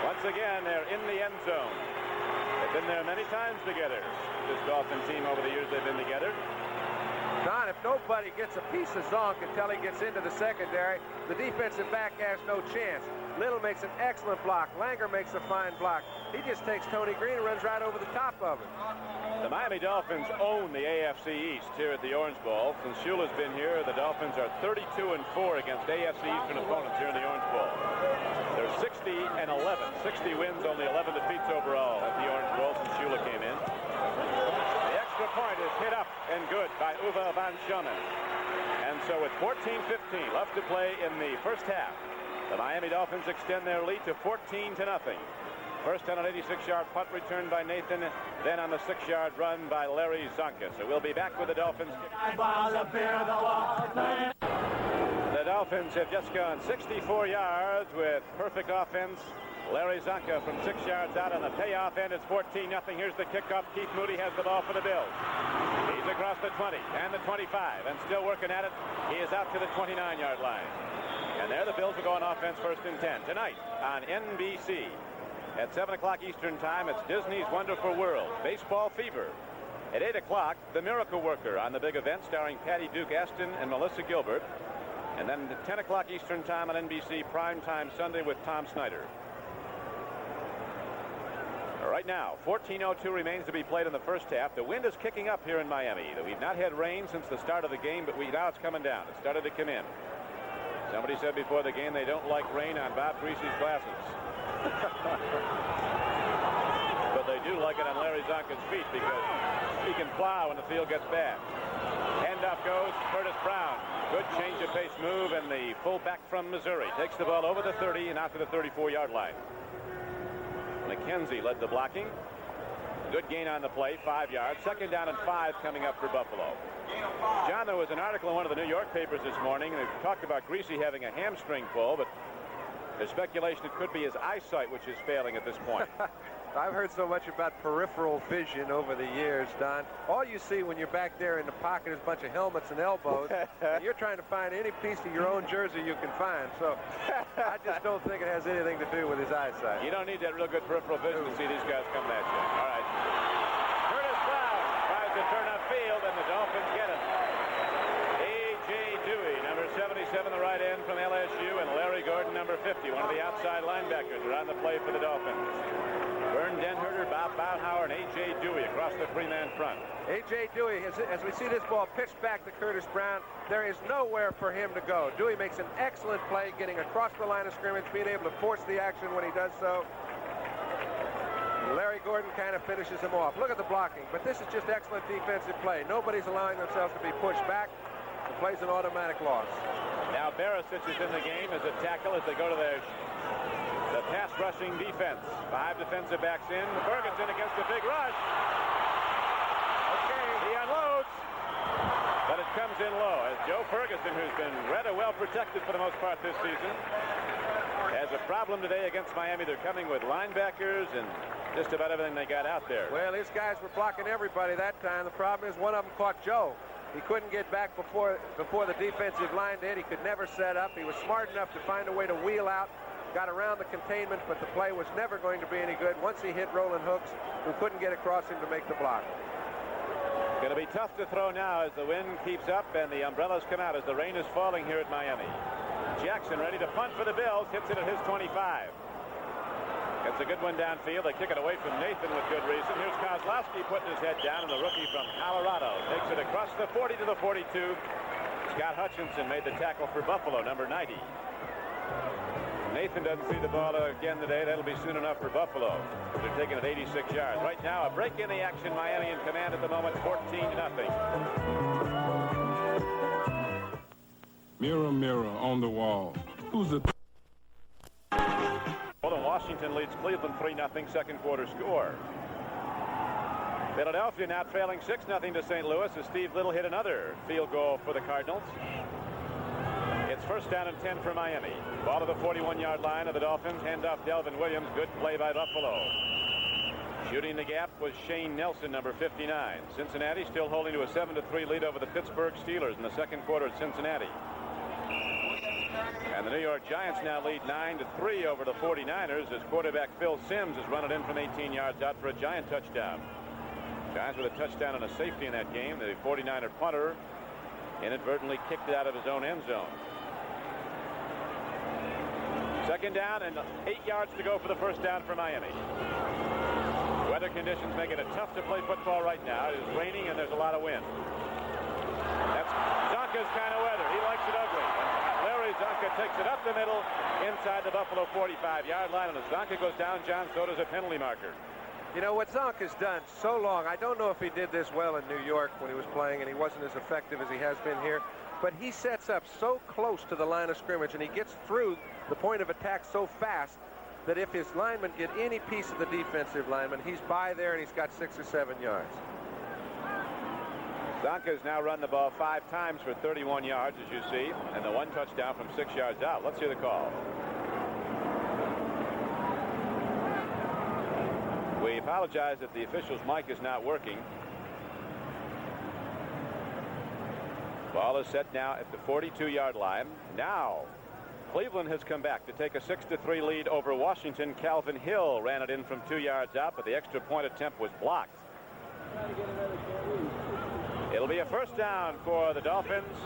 once again they're in the end zone. They've been there many times together. This Dolphin team over the years they've been together. Don, if nobody gets a piece of zonk until he gets into the secondary, the defensive back has no chance. Little makes an excellent block. Langer makes a fine block. He just takes Tony Green and runs right over the top of him. The Miami Dolphins own the AFC East here at the Orange Bowl. Since Shula's been here, the Dolphins are 32-4 against AFC Eastern opponents here in the Orange Bowl. They're 60-11. 60 wins, only 11 defeats overall at the Orange Bowl since Shula came in. The extra point is hit up and good by Uwe van Schomen. And so with 14-15 left to play in the first half, the Miami Dolphins extend their lead to 14-0. First on an 86-yard punt return by Nathan, then on the 6-yard run by Larry Zonka. So we'll be back with the Dolphins. The Dolphins have just gone 64 yards with perfect offense. Larry Zonka from 6 yards out on the payoff end. It's 14-0. Here's the kickoff. Keith Moody has the ball for the Bills. He's across the 20 and the 25 and still working at it. He is out to the 29-yard line. And there the Bills will go on offense first and 10. Tonight on NBC at 7 o'clock Eastern Time, it's Disney's Wonderful World, Baseball Fever. At 8 o'clock, The Miracle Worker on the big event starring Patty Duke Aston and Melissa Gilbert. And then at 10 o'clock Eastern Time on NBC Primetime Sunday with Tom Snyder. Right now, 14:02 remains to be played in the first half. The wind is kicking up here in Miami. We've not had rain since the start of the game, but now it's coming down. It started to come in. Somebody said before the game they don't like rain on Bob Greasy's glasses. But they do like it on Larry Zonka's feet because he can plow when the field gets bad. Handoff goes Curtis Brown. Good change of pace move, and the fullback from Missouri takes the ball over the 30 and out to the 34-yard line. McKenzie led the blocking. Good gain on the play, 5 yards. Second down and 5 coming up for Buffalo. John, there was an article in one of the New York papers this morning that talked about Greasy having a hamstring pull, but there's speculation it could be his eyesight which is failing at this point. I've heard so much about peripheral vision over the years, Don. All you see when you're back there in the pocket is a bunch of helmets and elbows. And you're trying to find any piece of your own jersey you can find. So I just don't think it has anything to do with his eyesight. You don't need that real good peripheral vision to see these guys coming at you. All right. Curtis Brown tries to turn upfield, and the Dolphins get him. A.J. Dewey, number 77, the right end from LSU, and Larry Gordon, number 50, one of the outside linebackers, are on the play for the Dolphins. Vern Denherter, Bob Baumhauer, and A.J. Dewey across the three-man front. A.J. Dewey, as we see this ball pitched back to Curtis Brown, there is nowhere for him to go. Dewey makes an excellent play getting across the line of scrimmage, being able to force the action when he does so. Larry Gordon kind of finishes him off. Look at the blocking, but this is just excellent defensive play. Nobody's allowing themselves to be pushed back. The play's an automatic loss. Now Barisic is in the game as a tackle as they go to the pass rushing defense. 5 defensive backs in. Ferguson against a big rush. Okay, he unloads. But it comes in low as Joe Ferguson, who's been rather well protected for the most part this season, has a problem today against Miami. They're coming with linebackers and just about everything they got out there. Well, his guys were blocking everybody that time. The problem is one of them caught Joe. He couldn't get back before the defensive line did. He could never set up. He was smart enough to find a way to wheel out. Got around the containment, but the play was never going to be any good once he hit Roland Hooks, who couldn't get across him to make the block. Going to be tough to throw now as the wind keeps up and the umbrellas come out as the rain is falling here at Miami. Jackson ready to punt for the Bills, hits it at his 25. Gets a good one downfield. They kick it away from Nathan with good reason. Here's Kozlowski putting his head down, and the rookie from Colorado takes it across the 40 to the 42. Scott Hutchinson made the tackle for Buffalo, number 90. Nathan doesn't see the ball again today. That'll be soon enough for Buffalo. They're taking it 86 yards. Right now, a break in the action. Miami in command at the moment, 14-0. Mirror, mirror on the wall. Who's the... Washington leads Cleveland 3-0 second quarter score. Philadelphia now trailing 6-0 to St. Louis as Steve Little hit another field goal for the Cardinals. It's first down and 10 for Miami. Ball to the 41-yard line of the Dolphins. Handoff Delvin Williams. Good play by Buffalo. Shooting the gap was Shane Nelson, number 59. Cincinnati still holding to a 7-3 lead over the Pittsburgh Steelers in the second quarter at Cincinnati. And the New York Giants now lead 9-3 over the 49ers as quarterback Phil Simms has run it in from 18 yards out for a Giant touchdown. Giants with a touchdown and a safety in that game. The 49er punter inadvertently kicked it out of his own end zone. Second down and 8 yards to go for the first down for Miami. Weather conditions make it tough to play football right now. It is raining and there's a lot of wind. That's Zonka's kind of weather. He likes it ugly. And Larry Zonka takes it up the middle inside the Buffalo 45-yard line. And as Zonka goes down, John, so does a penalty marker. You know what Zonka's done so long. I don't know if he did this well in New York when he was playing and he wasn't as effective as he has been here. But he sets up so close to the line of scrimmage and he gets through the point of attack so fast that if his linemen get any piece of the defensive lineman, he's by there and he's got 6 or 7 yards. Zonka's now run the ball 5 times for 31 yards, as you see, and the 1 touchdown from 6 yards out. Let's hear the call. We apologize that the official's mic is not working. Ball is set now at the 42-yard line. Now, Cleveland has come back to take a 6-3 lead over Washington. Calvin Hill ran it in from 2 yards out, but the extra point attempt was blocked. It'll be a first down for the Dolphins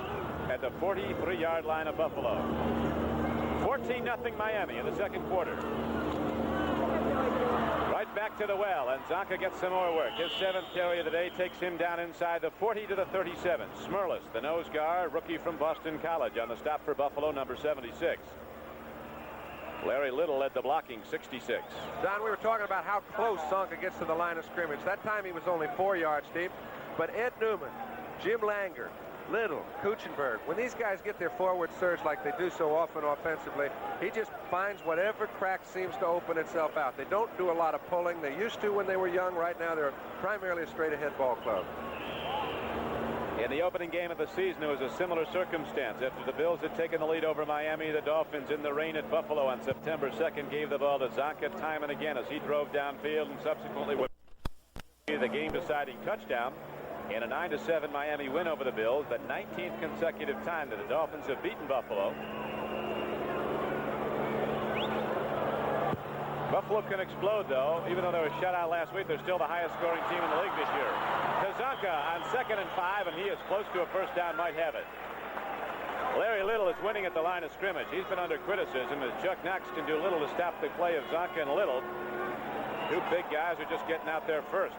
at the 43-yard line of Buffalo. 14-0 Miami in the second quarter. Right back to the well, and Zonka gets some more work. His 7th carry of the day takes him down inside the 40 to the 37. Smurlus, the nose guard, rookie from Boston College, on the stop for Buffalo, number 76. Larry Little led the blocking, 66. Don, we were talking about how close Zonka gets to the line of scrimmage. That time he was only 4 yards deep. But Ed Newman, Jim Langer, Little, Kuchenberg, when these guys get their forward surge like they do so often offensively, he just finds whatever crack seems to open itself out. They don't do a lot of pulling. They used to when they were young. Right now they're primarily a straight-ahead ball club. In the opening game of the season, it was a similar circumstance. After the Bills had taken the lead over Miami, the Dolphins in the rain at Buffalo on September 2nd gave the ball to Zonka time and again as he drove downfield and subsequently with the game-deciding touchdown. In a 9-7 Miami win over the Bills, the 19th consecutive time that the Dolphins have beaten Buffalo. Buffalo can explode, though. Even though they were shut out last week, they're still the highest-scoring team in the league this year. Zonka on 2nd and 5, and he is close to a first down, might have it. Larry Little is winning at the line of scrimmage. He's been under criticism as Chuck Knox can do little to stop the play of Zonka and Little. 2 big guys are just getting out there first.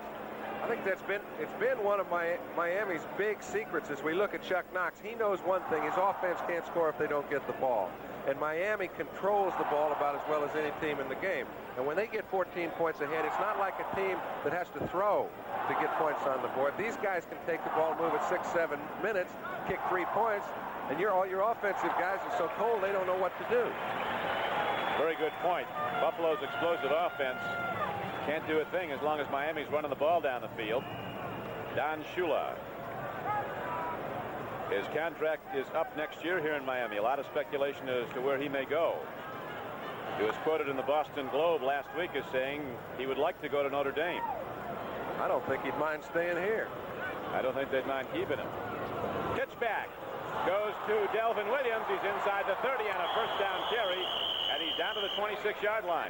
I think it's been one of Miami's big secrets as we look at Chuck Knox. He knows one thing: his offense can't score if they don't get the ball. And Miami controls the ball about as well as any team in the game. And when they get 14 points ahead, it's not like a team that has to throw to get points on the board. These guys can take the ball, move it 6-7 minutes, kick 3 points, and all your offensive guys are so cold they don't know what to do. Very good point. Buffalo's explosive offense can't do a thing as long as Miami's running the ball down the field. Don Shula. His contract is up next year here in Miami. A lot of speculation as to where he may go. He was quoted in the Boston Globe last week as saying he would like to go to Notre Dame. I don't think he'd mind staying here. I don't think they'd mind keeping him. Pitch back. Goes to Delvin Williams. He's inside the 30 on a first down carry, and he's down to the 26-yard line.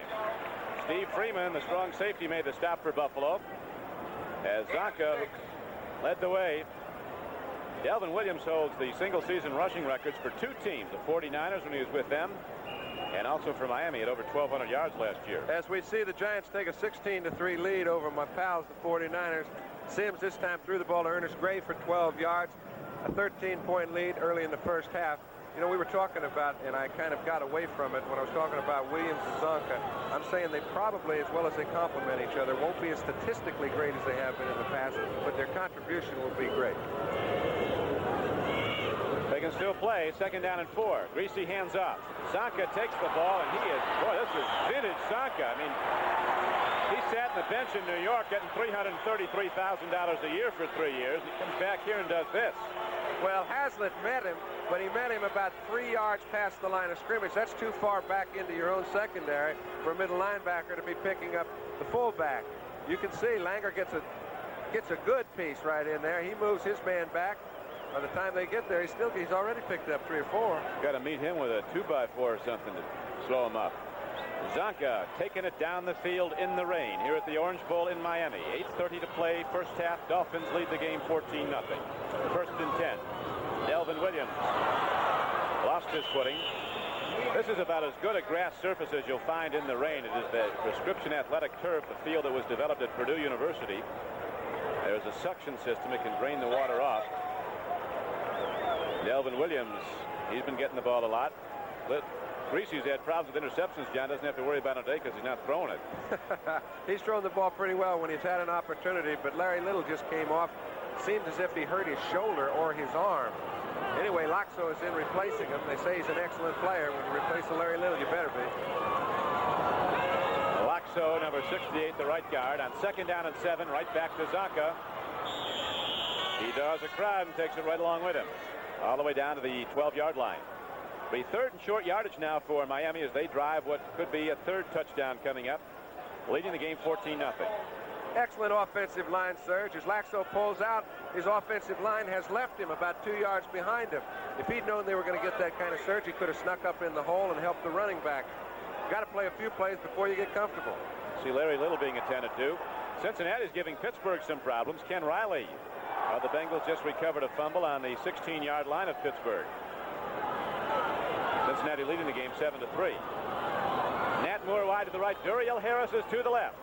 Steve Freeman, the strong safety, made the stop for Buffalo as Zonka led the way. Delvin Williams holds the single-season rushing records for 2 teams, the 49ers when he was with them, and also for Miami at over 1,200 yards last year. As we see the Giants take a 16-3 lead over my pals, the 49ers. Sims this time threw the ball to Ernest Gray for 12 yards, a 13-point lead early in the first half. You know, we were talking about, and I kind of got away from it when I was talking about Williams and Zonka. I'm saying they probably, as well as they complement each other, won't be as statistically great as they have been in the past, but their contribution will be great. They can still play. 2nd down and 4. Greasy hands off. Zonka takes the ball, and he is, boy, this is vintage Zonka. I mean, he sat on the bench in New York getting $333,000 a year for 3 years. He comes back here and does this. Well, Haslett met him, but he met him about 3 yards past the line of scrimmage. That's too far back into your own secondary for a middle linebacker to be picking up the fullback. You can see Langer gets a good piece right in there. He moves his man back. By the time they get there, he's already picked up 3 or 4. Got to meet him with a 2x4 or something to slow him up. Zonka taking it down the field in the rain here at the Orange Bowl in Miami. 8:30 to play, first half. Dolphins lead the game 14-0. 1st and 10. Delvin Williams lost his footing. This is about as good a grass surface as you'll find in the rain. It is the prescription athletic turf, the field that was developed at Purdue University. There's a suction system. It can drain the water off. Delvin Williams, he's been getting the ball a lot. But Greasy's had problems with interceptions. John doesn't have to worry about it today because he's not throwing it. He's thrown the ball pretty well when he's had an opportunity, but Larry Little just came off. Seemed as if he hurt his shoulder or his arm. Anyway, Laxo is in replacing him. They say he's an excellent player. When you replace a Larry Little, you better be. Laxo, number 68, the right guard. On 2nd down and 7, right back to Zonka. He draws a crowd and takes it right along with him. All the way down to the 12-yard line. Be 3rd and short yardage now for Miami as they drive what could be a 3rd touchdown coming up, leading the game 14-0. Excellent offensive line surge. As Laxo pulls out, his offensive line has left him about 2 yards behind him. If he'd known they were going to get that kind of surge, he could have snuck up in the hole and helped the running back. Got to play a few plays before you get comfortable. See Larry Little being attended to. Cincinnati's giving Pittsburgh some problems. Ken Riley of the Bengals just recovered a fumble on the 16-yard line of Pittsburgh. Cincinnati leading the game 7-3. Nat Moore wide to the right. Duriel Harris is to the left.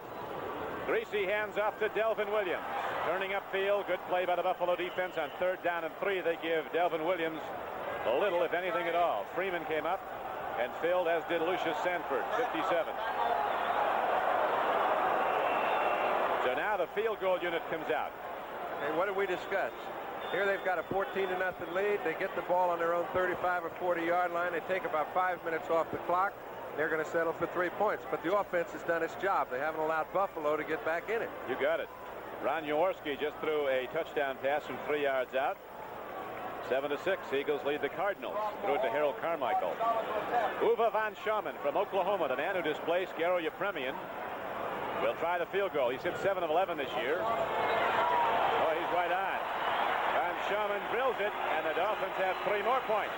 Greasy hands off to Delvin Williams. Turning upfield. Good play by the Buffalo defense on 3rd down and 3. They give Delvin Williams a little, if anything at all. Freeman came up and filled, as did Lucius Sanford, 57. So now the field goal unit comes out. Hey, what did we discuss? Here they've got a 14-0 lead. They get the ball on their own 35 or 40-yard line. They take about 5 minutes off the clock. They're going to settle for 3 points. But the offense has done its job. They haven't allowed Buffalo to get back in it. You got it. Ron Jaworski just threw a touchdown pass from 3 yards out. 7-6. Eagles lead the Cardinals. Threw it to Harold Carmichael. Uwe von Schamann from Oklahoma, the man who displaced Garo Yepremian, will try the field goal. He's hit 7 of 11 this year. Oh, he's right on. Von Schamann drills it, and the Dolphins have 3 more points.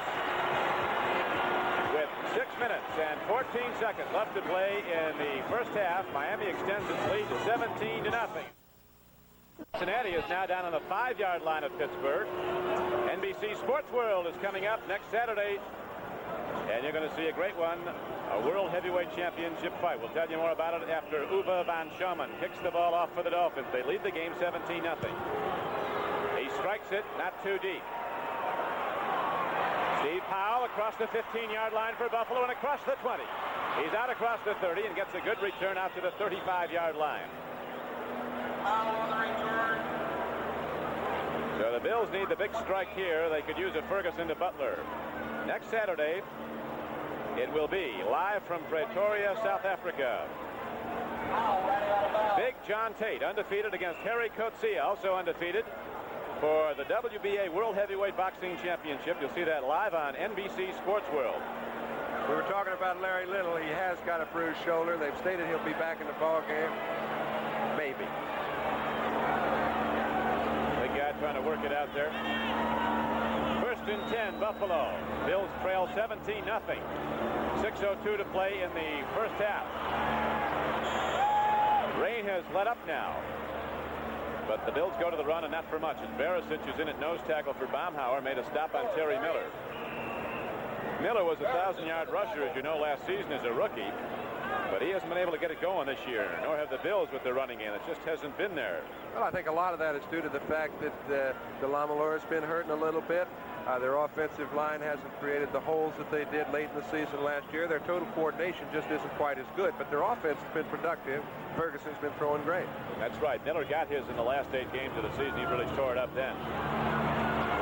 With 6 minutes and 14 seconds left to play in the first half, Miami extends its lead to 17-0. Cincinnati is now down on the 5-yard line of Pittsburgh. NBC Sports World is coming up next Saturday, and you're going to see a great one, a World Heavyweight Championship fight. We'll tell you more about it after Uwe von Schamann kicks the ball off for the Dolphins. They lead the game 17-0. He strikes it, not too deep. Steve Powell across the 15-yard line for Buffalo and across the 20. He's out across the 30 and gets a good return out to the 35-yard line. So the Bills need the big strike here. They could use a Ferguson to Butler. Next Saturday, it will be live from Pretoria, South Africa. Big John Tate, undefeated against Harry Coetzee, also undefeated for the WBA World Heavyweight Boxing Championship. You'll see that live on NBC Sports World. We were talking about Larry Little. He has got a bruised shoulder. They've stated he'll be back in the ball game. Maybe. Big guy trying to work it out there. 1st and 10, Buffalo. Bills trail 17-0. 6:02 to play in the first half. Rain has let up now, but the Bills go to the run, and not for much. As Barisic, who's in at nose tackle for Baumhauer, made a stop on Terry Miller. Miller was a 1,000-yard rusher, as you know, last season as a rookie, but he hasn't been able to get it going this year, nor have the Bills with their running game. It just hasn't been there. Well, I think a lot of that is due to the fact that DeLamielleure has been hurting a little bit. Their offensive line hasn't created the holes that they did late in the season last year. Their total coordination just isn't quite as good, but their offense has been productive. Ferguson's been throwing great. That's right. Miller got his in the last 8 games of the season. He really tore it up then.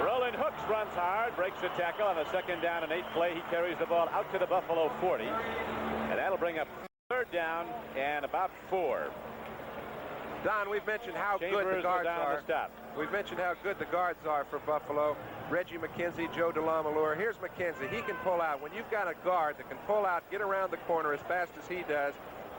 Roland Hooks runs hard, breaks a tackle on a 2nd down and 8 play. He carries the ball out to the Buffalo 40, and that'll bring up 3rd down and about 4. Don, we've mentioned how good the guards are. We've mentioned how good the guards are for Buffalo. Reggie McKenzie, Joe DeLamielleure. Here's McKenzie. He can pull out. When you've got a guard that can pull out, get around the corner as fast as he does,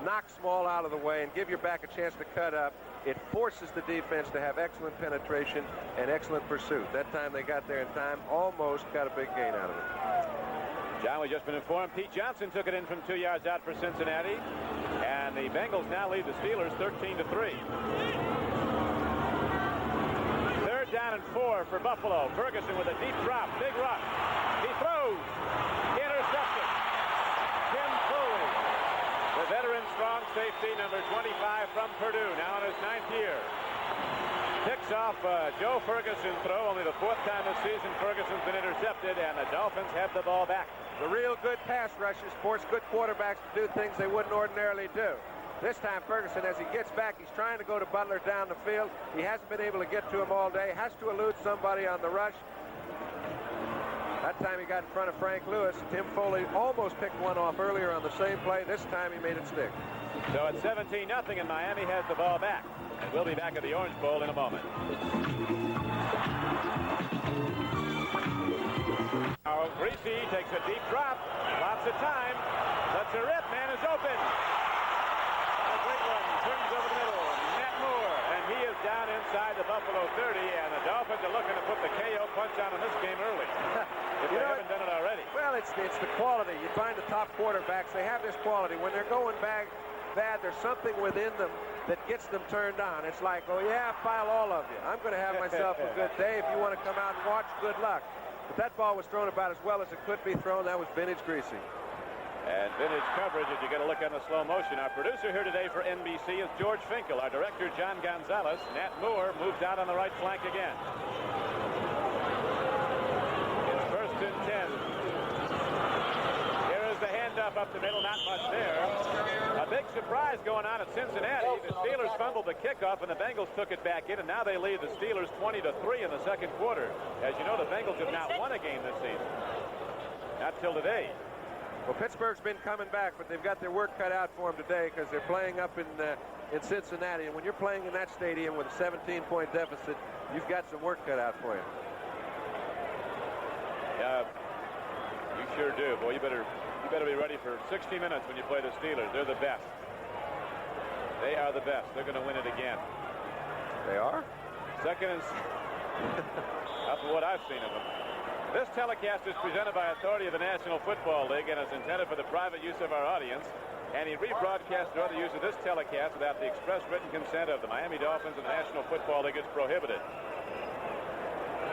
knock Small out of the way, and give your back a chance to cut up, it forces the defense to have excellent penetration and excellent pursuit. That time they got there in time, almost got a big gain out of it. John, we've just been informed Pete Johnson took it in from 2 yards out for Cincinnati, and the Bengals now lead the Steelers 13-3. 3rd down and 4 for Buffalo. Ferguson with a deep drop. Big rush. He throws. Intercepted. Tim Foley, the veteran strong safety, number 25 from Purdue, now in his 9th year. Picks off Joe Ferguson throw. Only the 4th time this season Ferguson's been intercepted, and the Dolphins have the ball back. The real good pass rushers force good quarterbacks to do things they wouldn't ordinarily do. This time Ferguson, as he gets back, he's trying to go to Butler down the field. He hasn't been able to get to him all day. Has to elude somebody on the rush. That time he got in front of Frank Lewis. Tim Foley almost picked one off earlier on the same play. This time he made it stick. So it's 17-0, and Miami has the ball back. And we'll be back at the Orange Bowl in a moment. Now, Greasy takes a deep drop. Lots of time. Lets her rip. Man is open. A great one. Turns over the middle. Matt Moore. And he is down inside the Buffalo 30. And the Dolphins are looking to put the KO punch on in this game early. If they haven't done it already. Well, it's the quality. You find the top quarterbacks, they have this quality. When they're going bad, there's something within them that gets them turned on. It's like, oh yeah, file all of you. I'm going to have myself a good day. If you want to come out and watch, good luck. But that ball was thrown about as well as it could be thrown. That was vintage Greasy. And vintage coverage, as you get a look on the slow motion. Our producer here today for NBC is George Finkel. Our director, John Gonzalez. Nat Moore moves out on the right flank again. It's 1st and 10. Here is the handoff up the middle. Not much there. A big surprise going on at Cincinnati. The Steelers fumbled the kickoff, and the Bengals took it back in, and now they lead the Steelers 20-3 in the 2nd quarter. As you know, the Bengals have not won a game this season. Not till today. Well, Pittsburgh's been coming back, but they've got their work cut out for them today because they're playing up in Cincinnati. And when you're playing in that stadium with a 17-point deficit, you've got some work cut out for you. Yeah, you sure do. Boy, you better be ready for 60 minutes when you play the Steelers. They're the best. They are the best. They're going to win it again. They are? 2nd and... That's what I've seen of them. This telecast is presented by authority of the National Football League and is intended for the private use of our audience. Any rebroadcast or other use of this telecast without the express written consent of the Miami Dolphins and the National Football League is prohibited.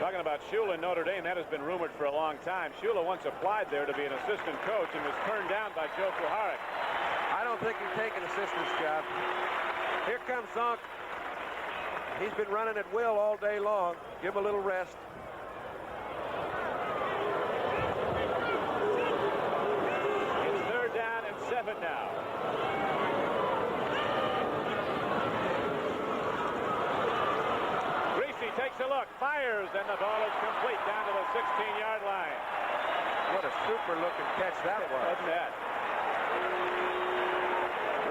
Talking about Shula in Notre Dame, that has been rumored for a long time. Shula once applied there to be an assistant coach and was turned down by Joe Kuharich. I don't think he'd take an assistant's job. Here comes Zonk. He's been running at will all day long. Give him a little rest. It's 3rd down and 7 now. Takes a look, fires, and the ball is complete down to the 16-yard line. What a super-looking catch that was. Wasn't that?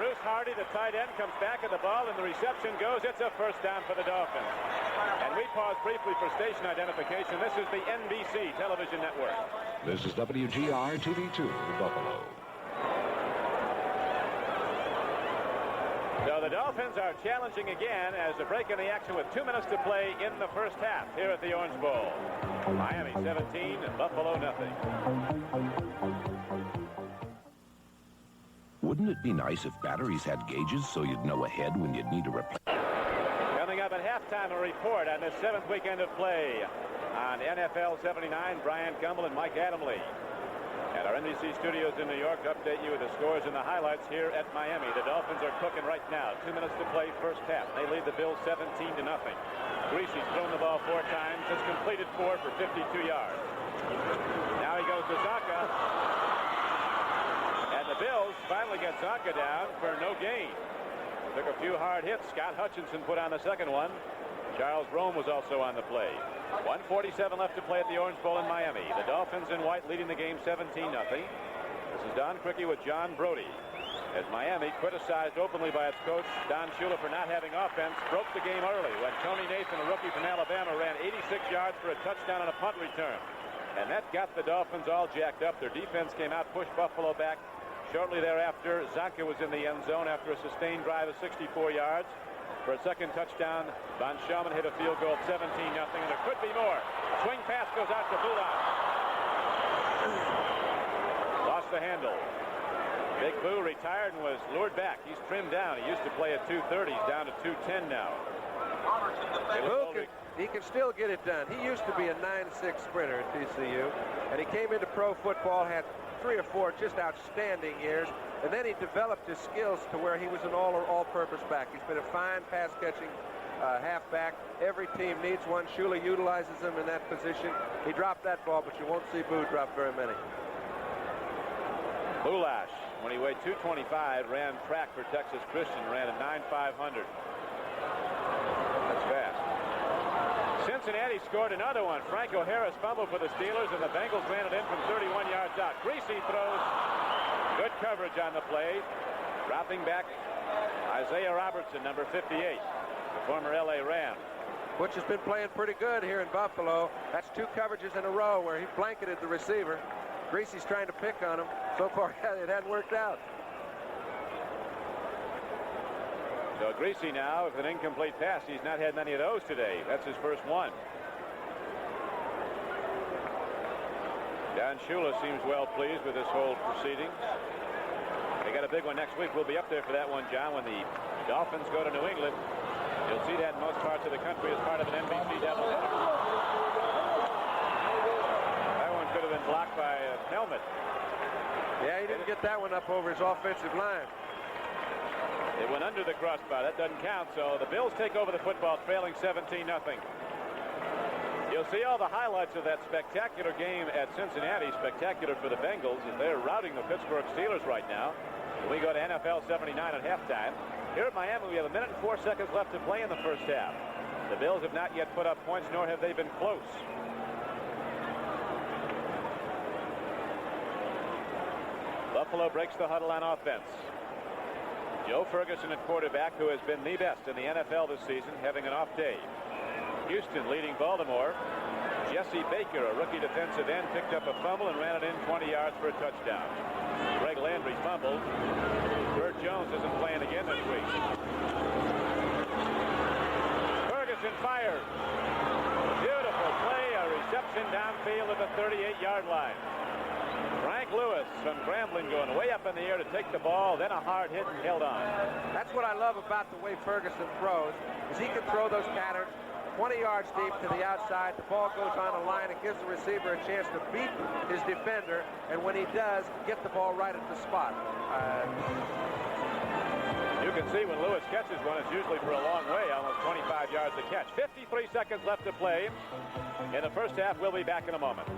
Bruce Hardy, the tight end, comes back at the ball, and the reception goes. It's a 1st down for the Dolphins. And we pause briefly for station identification. This is the NBC television network. This is WGR TV2, Buffalo. So the Dolphins are challenging again as a break in the action with 2 minutes to play in the 1st half here at the Orange Bowl. Miami 17, Buffalo nothing. Wouldn't it be nice if batteries had gauges so you'd know ahead when you'd need to replace? Coming up at halftime, a report on this 7th weekend of play on NFL 79. Brian Gumbel and Mike Adamle. At our NBC studios in New York to update you with the scores and the highlights here at Miami. The Dolphins are cooking right now. 2 minutes to play, 1st half. They lead the Bills 17-0. Greasy's thrown the ball 4 times. Has completed 4 for 52 yards. Now he goes to Zonka. And the Bills finally get Zonka down for no gain. Took a few hard hits. Scott Hutchinson put on the 2nd one. Charles Rome was also on the play. 1:47 left to play at the Orange Bowl in Miami. The Dolphins in white leading the game 17-0. This is Don Criqui with John Brody. As Miami, criticized openly by its coach, Don Shula, for not having offense, broke the game early when Tony Nathan, a rookie from Alabama, ran 86 yards for a touchdown on a punt return. And that got the Dolphins all jacked up. Their defense came out, pushed Buffalo back. Shortly thereafter, Zonka was in the end zone after a sustained drive of 64 yards. For a 2nd touchdown, Von Schaumann hit a field goal at 17-0, and there could be more. Swing pass goes out to Boulan. Lost the handle. Big Boo retired and was lured back. He's trimmed down. He used to play at 230. He's down to 210 now. he can still get it done. He used to be a 9.6 sprinter at TCU, and he came into pro football, had 3 or 4 just outstanding years, and then he developed his skills to where he was an all-purpose back. He's been a fine pass-catching halfback. Every team needs one. Shula utilizes him in that position. He dropped that ball, but you won't see Boo drop very many. Bulash, when he weighed 225, ran track for Texas Christian, ran a 9.500. That's fast. Cincinnati scored another one. Franco Harris fumbled for the Steelers, and the Bengals ran it in from 31 yards out. Greasy throws. Good coverage on the play. Dropping back, Isaiah Robertson, number 58, the former L.A. Ram. Butch has been playing pretty good here in Buffalo. That's 2 coverages in a row where he blanketed the receiver. Greasy's trying to pick on him. So far, it hadn't worked out. So Greasy now, with an incomplete pass, he's not had many of those today. That's his first one. Don Shula seems well pleased with this whole proceedings. They got a big one next week. We'll be up there for that one, John, when the Dolphins go to New England. You'll see that in most parts of the country as part of an NBC doubleheader. That one could have been blocked by a helmet. Yeah, he didn't get that one up over his offensive line. It went under the crossbar. That doesn't count. So the Bills take over the football, trailing 17-0. You'll see all the highlights of that spectacular game at Cincinnati. Spectacular for the Bengals as they're routing the Pittsburgh Steelers right now. We go to NFL 79 at halftime. Here at Miami, we have 1 minute and 4 seconds left to play in the first half. The Bills have not yet put up points, nor have they been close. Buffalo breaks the huddle on offense. Joe Ferguson at quarterback, who has been the best in the NFL this season, having an off day. Houston leading Baltimore. Jesse Baker, a rookie defensive end, picked up a fumble and ran it in 20 yards for a touchdown. Greg Landry fumbled. Bert Jones isn't playing again this week. Ferguson fires. Beautiful play, a reception downfield at the 38-yard line. Frank Lewis from Grambling going way up in the air to take the ball, then a hard hit and held on. That's what I love about the way Ferguson throws, is he can throw those patterns 20 yards deep to the outside. The ball goes on a line. It gives the receiver a chance to beat his defender, and when he does, get the ball right at the spot. You can see when Lewis catches one, it's usually for a long way, almost 25 yards to catch. 53 seconds left to play in the first half. We'll be back in a moment.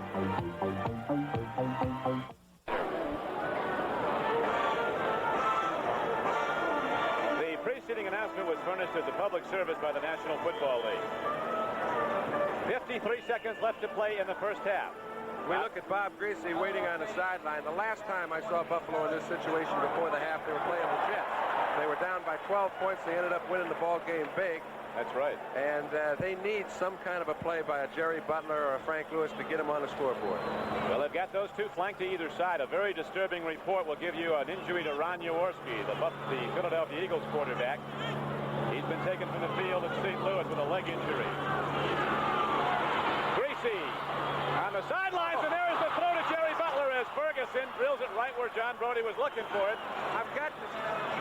The preceding announcement was furnished as a public service by the National Football League. 53 seconds left to play in the first half. We look at Bob Greasy waiting on the sideline. The last time I saw Buffalo in this situation before the half, they were playing the Jets. They were down by 12 points. They ended up winning the ball game big. That's right. And they need some kind of a play by a Jerry Butler or a Frank Lewis to get them on the scoreboard. Well, they've got those two flanked to either side. A very disturbing report will give you an injury to Ron Jaworski, the Philadelphia Eagles quarterback. He's been taken from the field at St. Louis with a leg injury. Greasy on the sidelines, and there is the throw to Jerry Butler as Ferguson drills it right where John Brody was looking for it. I've got to,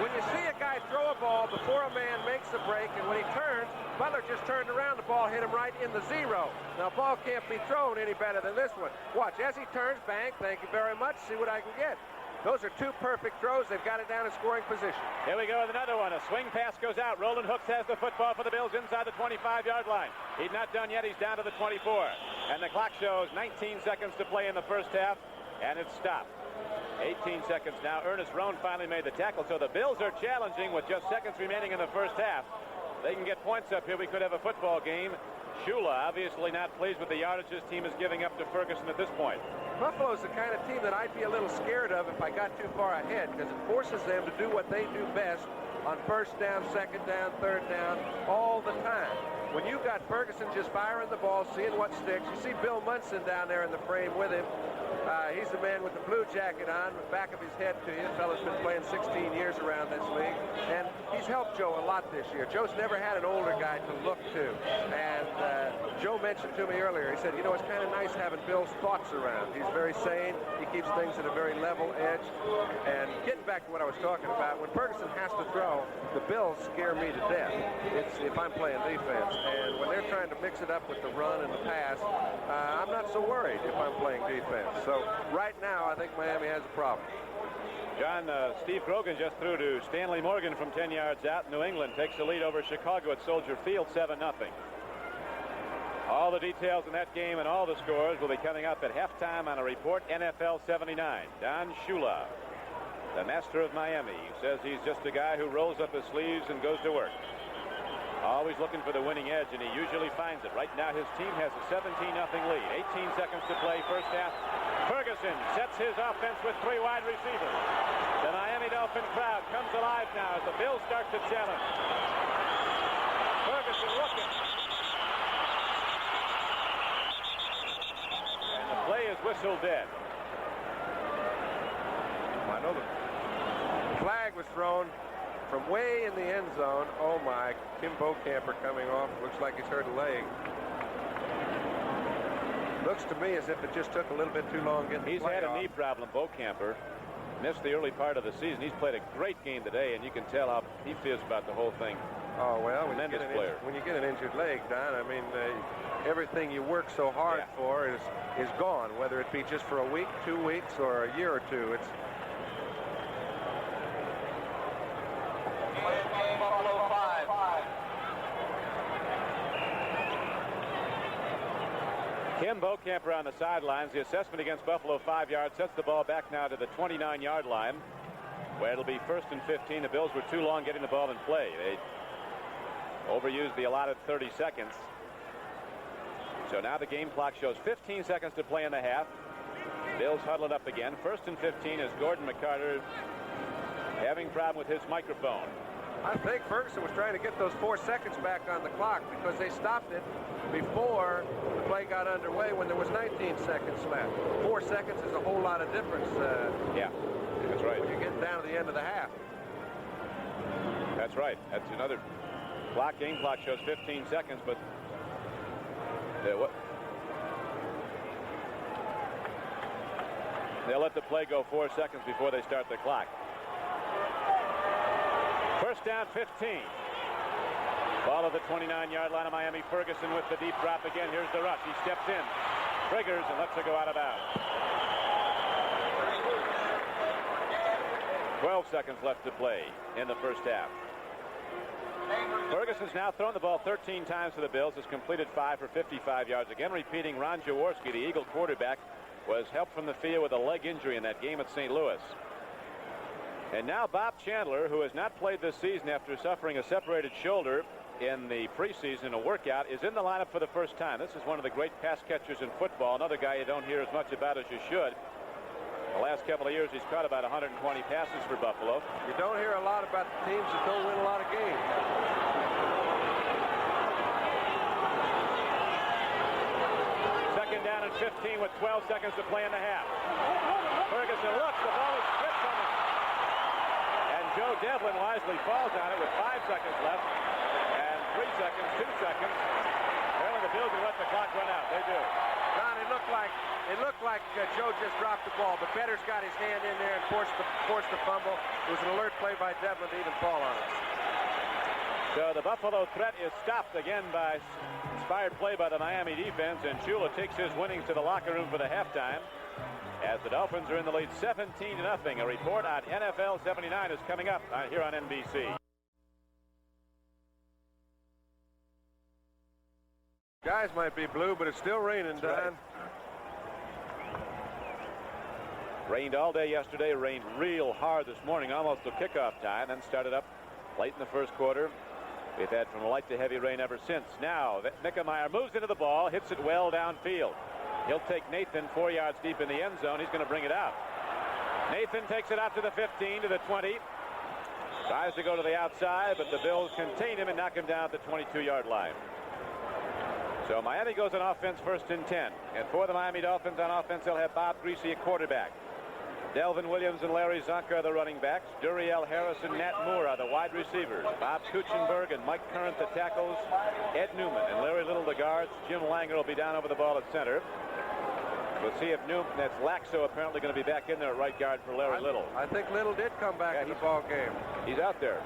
when you see a guy throw a ball before a man makes a break, and when he turns, Butler just turned around, the ball hit him right in the zero. Now, ball can't be thrown any better than this one. Watch, as he turns, bang, thank you very much, see what I can get. Those are two perfect throws. They've got it down in scoring position. Here we go with another one. A swing pass goes out. Roland Hooks has the football for the Bills inside the 25-yard line. He's not done yet. He's down to the 24. And the clock shows 19 seconds to play in the first half, and it's stopped. 18 seconds now. Ernest Roan finally made the tackle, so the Bills are challenging with just seconds remaining in the first half. They can get points up here. We could have a football game. Shula obviously not pleased with the yardage his team is giving up to Ferguson at this point. Buffalo's the kind of team that I'd be a little scared of if I got too far ahead, because it forces them to do what they do best on first down, second down, third down, all the time. When you've got Ferguson just firing the ball, seeing what sticks, you see Bill Munson down there in the frame with him. He's the man with the blue jacket on, the back of his head to you. The fella's been playing 16 years around this league, and he's helped Joe a lot this year. Joe's never had an older guy to look to, and Joe mentioned to me earlier, he said, you know, it's kind of nice having Bill's thoughts around. He's very sane. He keeps things at a very level edge. And getting back to what I was talking about, when Ferguson has to throw, the Bills scare me to death. It's if I'm playing defense, and when they're trying to mix it up with the run and the pass, I'm not so worried if I'm playing defense. So right now, I think Miami has a problem. John, Steve Grogan just threw to Stanley Morgan from 10 yards out. New England takes the lead over Chicago at Soldier Field, 7-0. All the details in that game and all the scores will be coming up at halftime on a report NFL 79. Don Shula, the master of Miami, says he's just a guy who rolls up his sleeves and goes to work. Always looking for the winning edge, and he usually finds it. Right now, his team has a 17-0 lead. 18 seconds to play, first half. Ferguson sets his offense with 3 wide receivers. The Miami Dolphin crowd comes alive now as the Bills start to challenge. Ferguson looking. And the play is whistled dead. I know the flag was thrown from way in the end zone. Oh my, Kim Bocamper coming off. Looks like he's hurt a leg. Looks to me as if it just took a little bit too long getting the play He's had off. a knee problem, Bocamper. Missed the early part of the season. He's played a great game today, and you can tell how he feels about the whole thing. Oh, well, when you get an injured leg, Don, I mean, everything you work so hard for is gone, whether it be just for a week, 2 weeks, or a year or two. It's Buffalo 5. Kim Bocamper on the sidelines. The assessment against Buffalo, 5 yards, sets the ball back now to the 29-yard line, where it'll be 1st and 15. The Bills were too long getting the ball in play. They overused the allotted 30 seconds. So now the game clock shows 15 seconds to play in the half. Bills huddle it up again. 1st and 15 is Gordon McCarter having a problem with his microphone. I think Ferguson was trying to get those 4 seconds back on the clock because they stopped it before the play got underway when there was 19 seconds left. 4 seconds is a whole lot of difference. Yeah, that's right. When you get down to the end of the half. That's right. That's another clock. Game clock shows 15 seconds, but they'll let the play go 4 seconds before they start the clock. First down, 15. Ball of the 29-yard line of Miami. Ferguson with the deep drop again. Here's the rush. He steps in, triggers, and lets it go out of bounds. 12 seconds left to play in the first half. Ferguson's now thrown the ball 13 times for the Bills. Has completed 5 for 55 yards. Again, repeating, Ron Jaworski, the Eagle quarterback, was helped from the field with a leg injury in that game at St. Louis. And now Bob Chandler, who has not played this season after suffering a separated shoulder in the preseason in a workout, is in the lineup for the first time. This is one of the great pass catchers in football. Another guy you don't hear as much about as you should. The last couple of years, he's caught about 120 passes for Buffalo. You don't hear a lot about the teams that don't win a lot of games. Second down and 15 with 12 seconds to play in the half. Ferguson looks, the ball is stripped from him. And Joe Devlin wisely falls on it with 5 seconds left. And 3 seconds, 2 seconds. Apparently the Bills will let the clock run out. They do. Don, it looked like Joe just dropped the ball, but Better's got his hand in there and forced the fumble. It was an alert play by Devlin to even fall on it. So the Buffalo threat is stopped again by inspired play by the Miami defense, and Shula takes his winnings to the locker room for the halftime as the Dolphins are in the lead 17-0. A report on NFL 79 is coming up here on NBC. Guys might be blue, but it's still raining, Don. Right. Rained all day yesterday, rained real hard this morning, almost till kickoff time, then started up late in the first quarter. We've had from light to heavy rain ever since. Now, Mickemeyer moves into the ball, hits it well downfield. He'll take Nathan 4 yards deep in the end zone. He's going to bring it out. Nathan takes it out to the 15, to the 20. Tries to go to the outside, but the Bills contain him and knock him down at the 22-yard line. So Miami goes on offense first and 10. And for the Miami Dolphins on offense, they'll have Bob Greasy at quarterback. Delvin Williams and Larry Zonka are the running backs. Duriel Harris and Nat Moore are the wide receivers. Bob Kuchenberg and Mike Current the tackles. Ed Newman and Larry Little the guards. Jim Langer will be down over the ball at center. We'll see if Newman, that's Laxo apparently going to be back in there at right guard for Larry Little. I think Little did come back in the ball game. He's out there.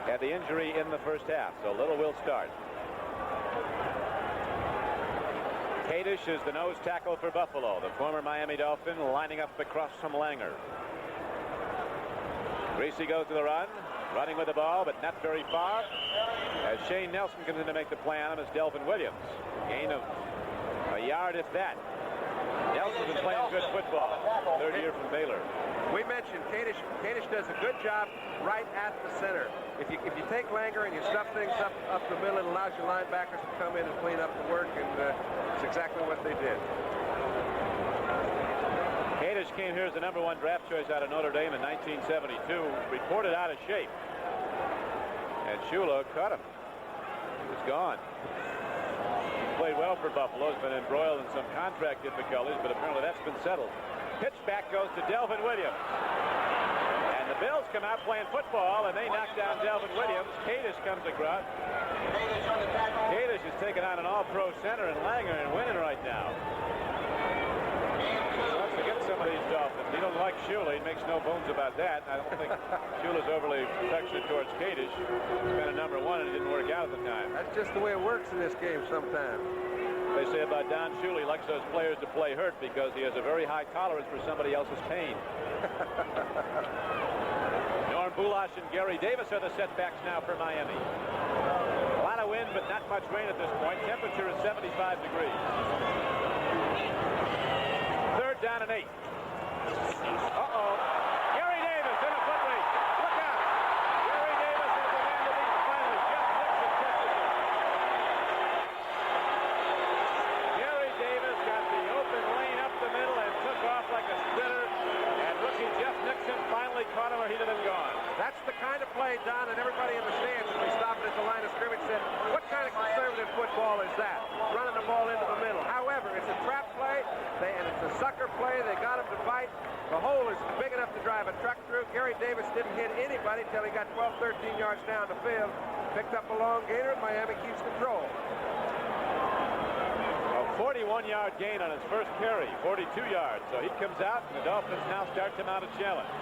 Had the injury in the first half, so Little will start. Kadish is the nose tackle for Buffalo, the former Miami Dolphin, lining up across from Langer. Greasy goes to the run, running with the ball, but not very far. As Shane Nelson comes in to make the play on him, is Delvin Williams. Gain of a yard, if that. Nelson's been playing good football. Third year from Baylor. We mentioned Kadish does a good job right at the center. If you take Langer and you stuff things up the middle, it allows your linebackers to come in and clean up the work, and it's exactly what they did. Kadish came here as the #1 draft choice out of Notre Dame in 1972, reported out of shape. And Shula cut him. He was gone. He played well for Buffalo. Has been embroiled in some contract difficulties, but apparently that's been settled. Pitch back goes to Delvin Williams. And the Bills come out playing football, and they knock down Delvin Williams. Kadish comes across. Kadish is taking on an all-pro center in Langer and winning right now. He wants to get some of these Dolphins. He don't like Shula. He makes no bones about that. I don't think Shula's overly affectionate towards Kadish. He's been a #1, and it didn't work out at the time. That's just the way it works in this game sometimes. They say about Don Shula, he likes those players to play hurt because he has a very high tolerance for somebody else's pain. Norm Bulash and Gary Davis are the setbacks now for Miami. A lot of wind, but not much rain at this point. Temperature is 75 degrees. Third down and 8. Uh-oh. Gary Davis in a foot race. Look out. Gary Davis has the man to beat finally. Jeff Nixon catches him. Gary Davis got the open lane up the middle and took off like a sprinter. And rookie Jeff Nixon finally caught him or he'd have been gone. That's the kind of play, Don, and everybody in the stands when we stopped at the line of scrimmage said, what kind of conservative football is that? Running the ball into the middle. However, it's a trap play, and it's a sucker play. They got him to bite. The hole is big enough to drive a truck through. Gary Davis didn't hit anybody till he got 12, 13 yards down the field. Picked up a long gainer, and Miami keeps control. A 41-yard gain on his first carry, 42 yards. So he comes out, and the Dolphins now start to mount a challenge.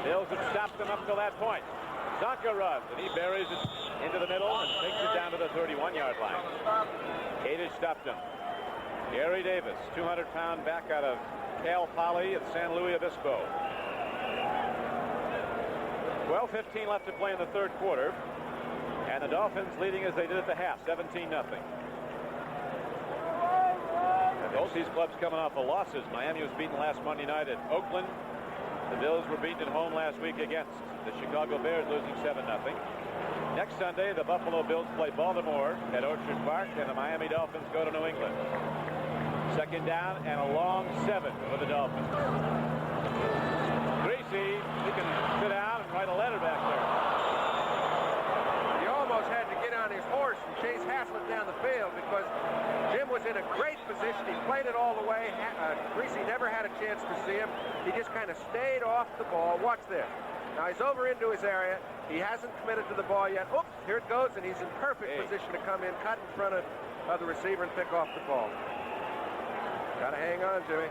Bills have stopped them up to that point. Zonka runs, and he buries it into the middle and takes it down to the 31-yard line. Kadish stopped him. Gary Davis, 200-pound back out of Cal Poly at San Luis Obispo. 12:15 left to play in the third quarter. And the Dolphins leading as they did at the half, 17-0. Both these clubs coming off of losses. Miami was beaten last Monday night at Oakland. The Bills were beaten at home last week against the Chicago Bears, losing 7-0. Next Sunday, the Buffalo Bills play Baltimore at Orchard Park, and the Miami Dolphins go to New England. Second down and a long 7 for the Dolphins. Greasy, he can sit down and write a letter back there. He almost had to get on his horse and chase Haslett down the field because Jim was in a great position. He played it all the way. Greasy never had a chance to see him. He just kind of stayed off the ball. Watch this. Now he's over into his area. He hasn't committed to the ball yet. Oops, here it goes, and he's in perfect position to come in, cut in front of the receiver and pick off the ball. Gotta hang on, Jimmy.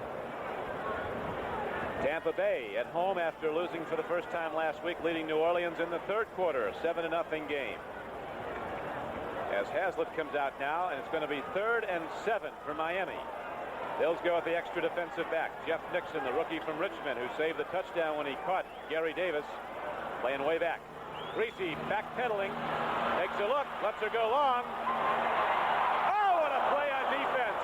Tampa Bay at home after losing for the first time last week, leading New Orleans in the third quarter, a 7-0 game. As Haslett comes out now, and it's going to be 3rd and 7 for Miami. Bills go with the extra defensive back, Jeff Nixon, the rookie from Richmond, who saved the touchdown when he caught Gary Davis, playing way back. Greasy backpedaling, takes a look, lets her go long. Oh, what a play on defense!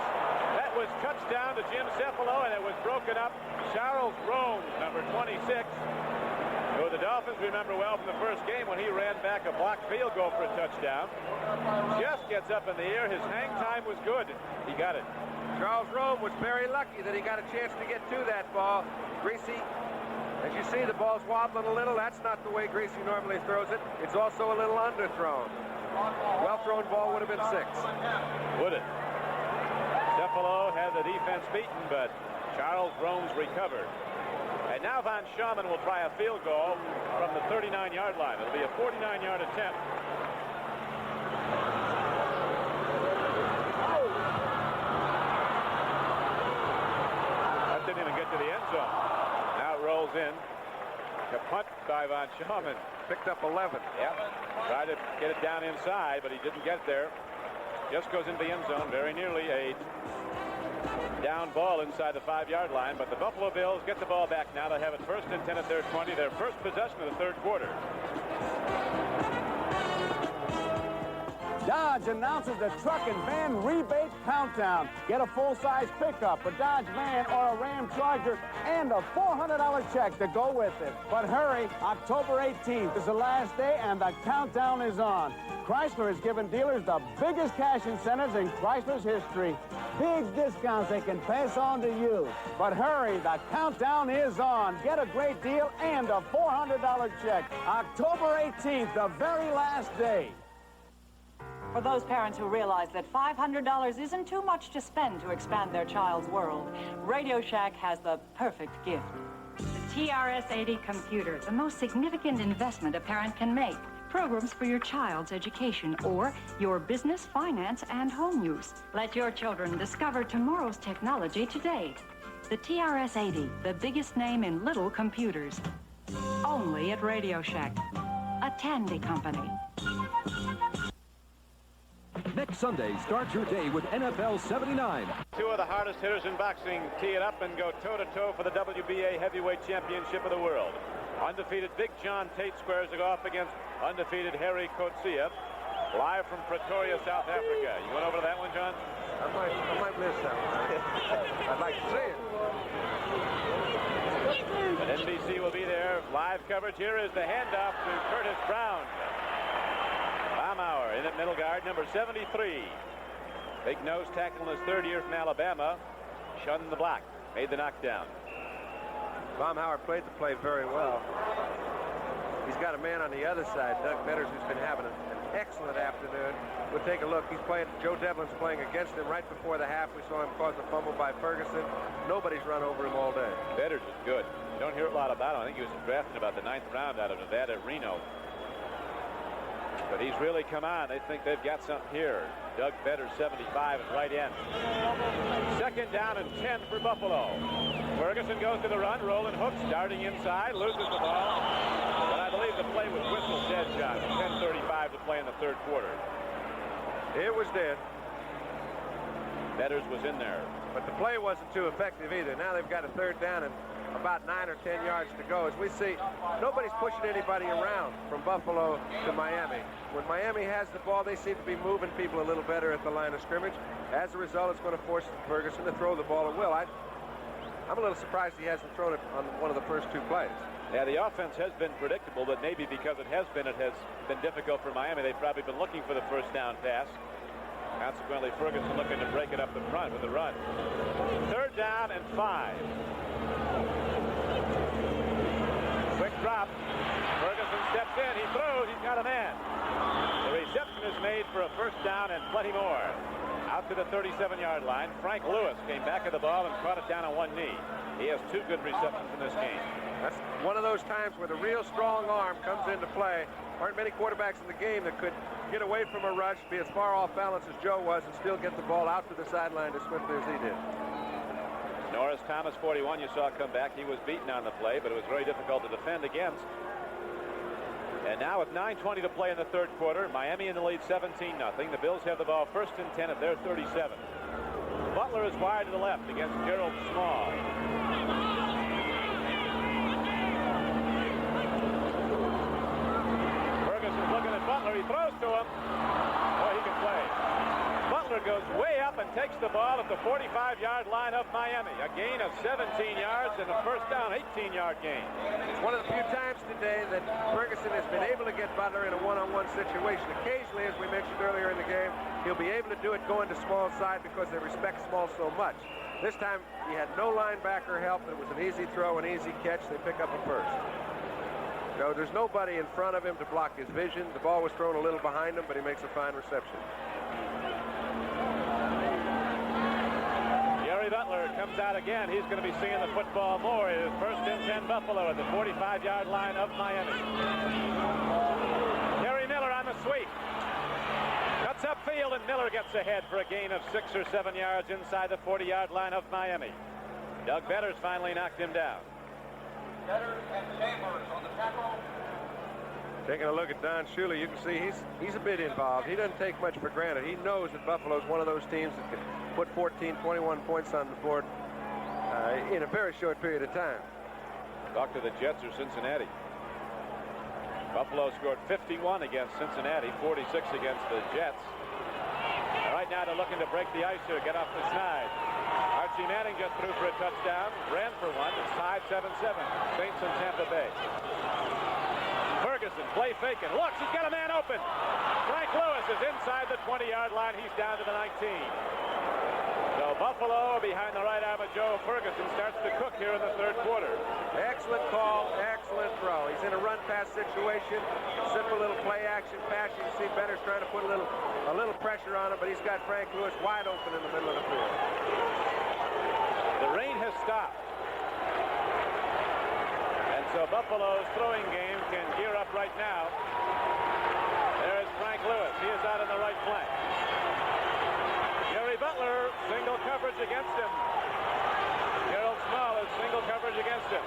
That was touchdown to Jim Cephalo, and it was broken up. Charles Rome, number 26, who the Dolphins remember well from the first game when he ran back a blocked field goal for a touchdown. Just gets up in the air. His hang time was good. He got it. Charles Rome was very lucky that he got a chance to get to that ball. Greasy, as you see, the ball's wobbling a little. That's not the way Greasy normally throws it. It's also a little underthrown. Well-thrown ball would have been 6. Would it? Cephalo had the defense beaten, but Charles Romes recovered. And now Von Schamann will try a field goal from the 39-yard line. It'll be a 49-yard attempt. That didn't even get to the end zone. Now it rolls in. A punt by Von Schamann. Picked up 11. Yep. Tried to get it down inside, but he didn't get there. Just goes into the end zone, very nearly a down ball inside the 5-yard line, but the Buffalo Bills get the ball back now. They have it 1st and 10 at their 20, their first possession of the 3rd quarter. Dodge announces the truck and van rebate countdown. Get a full-size pickup, a Dodge van, or a Ram Charger, and a $400 check to go with it. But hurry, October 18th is the last day, and the countdown is on. Chrysler has given dealers the biggest cash incentives in Chrysler's history. Big discounts they can pass on to you. But hurry, the countdown is on. Get a great deal and a $400 check. October 18th, the very last day. For those parents who realize that $500 isn't too much to spend to expand their child's world, Radio Shack has the perfect gift. The TRS-80 computer, the most significant investment a parent can make. Programs for your child's education or your business, finance, and home use. Let your children discover tomorrow's technology today. The TRS-80, the biggest name in little computers. Only at Radio Shack, a Tandy company. Next Sunday, start your day with NFL 79. Two of the hardest hitters in boxing tee it up and go toe-to-toe for the WBA Heavyweight Championship of the world. Undefeated Big John Tate squares to go up against undefeated Harry Coetzee, live from Pretoria, South Africa. You went over to that one, John? I might miss that one. I'd like to see it. But NBC will be there. Live coverage. Here is the handoff to Curtis Brown. Baumauer in at middle guard, number 73. Big nose tackle in his 3rd year from Alabama. Shunned the block. Made the knockdown. Baumauer played the play very well. He's got a man on the other side, Doug Betters, who's been having an excellent afternoon. We'll take a look. He's playing. Joe Devlin's playing against him right before the half. We saw him cause a fumble by Ferguson. Nobody's run over him all day. Betters is good. You don't hear a lot about him. I think he was drafted about the 9th round out of Nevada, Reno. But he's really come on. They think they've got something here. Doug Betters, 75 at right end. 2nd down and 10 for Buffalo. Ferguson goes to the run. Rolling hooks, darting inside, loses the ball. But I believe the play was whistle dead, John. 10:35 to play in the 3rd quarter. It was dead. Betters was in there. But the play wasn't too effective either. Now they've got a 3rd down and about 9 or 10 yards to go. As we see, nobody's pushing anybody around from Buffalo to Miami. When Miami has the ball, they seem to be moving people a little better at the line of scrimmage. As a result, it's going to force Ferguson to throw the ball at will. I'm a little surprised he hasn't thrown it on one of the first 2 plays. Yeah, the offense has been predictable, but maybe because it has been difficult for Miami. They've probably been looking for the 1st down pass. Consequently, Ferguson looking to break it up the front with a run. 3rd down and 5. Quick drop. Ferguson steps in. He throws. He's got a man. The reception is made for a 1st down and plenty more. Out to the 37-yard line. Frank Lewis came back at the ball and caught it down on one knee. He has 2 good receptions in this game. That's one of those times where the real strong arm comes into play. Aren't many quarterbacks in the game that could get away from a rush, be as far off balance as Joe was, and still get the ball out to the sideline as swiftly as he did. Norris Thomas, 41, you saw come back. He was beaten on the play, but it was very difficult to defend against. And now with 9:20 to play in the 3rd quarter, Miami in the lead 17-0. The Bills have the ball 1st and 10 at their 37. Butler is wide to the left against Gerald Small. Ferguson's looking at Butler. He throws to him. Boy, he can play. Butler goes way up and takes the ball at the 45-yard line of Miami. A gain of 17 yards and a 1st down, 18-yard gain. It's one of the few times today that Ferguson has been able to get Butler in a one-on-one situation. Occasionally, as we mentioned earlier in the game, he'll be able to do it going to Small's side because they respect Small so much. This time, he had no linebacker help. It was an easy throw, an easy catch. They pick up a 1st. No, there's nobody in front of him to block his vision. The ball was thrown a little behind him, but he makes a fine reception. Gary Butler comes out again. He's going to be seeing the football more. His first and 10 Buffalo at the 45-yard line of Miami. Gary Miller on the sweep. Cuts upfield, and Miller gets ahead for a gain of 6 or 7 yards inside the 40-yard line of Miami. Doug Betters finally knocked him down. Betters and Chambers on the tackle. Taking a look at Don Shula, you can see he's a bit involved. He doesn't take much for granted. He knows that Buffalo's one of those teams that can put 14, 21 points on the board in a very short period of time. Talk to the Jets or Cincinnati. Buffalo scored 51 against Cincinnati, 46 against the Jets. And right now they're looking to break the ice here, get off the side. Archie Manning just threw for a touchdown, ran for one. It's tied 7-7. Saints and Tampa Bay. Ferguson, play faking. Looks, he's got a man open. Frank Lewis is inside the 20-yard line. He's down to the 19. So Buffalo, behind the right arm of Joe Ferguson, starts to cook here in the third quarter. Excellent call, excellent throw. He's in a run-pass situation. Simple little play-action pass. You can see Betters trying to put a little pressure on him, but he's got Frank Lewis wide open in the middle of the field. The rain has stopped. And so Buffalo's throwing game can gear up right now. There is Frank Lewis. He is out on the right flank. Gary Butler, single coverage against him. Gerald Small is single coverage against him.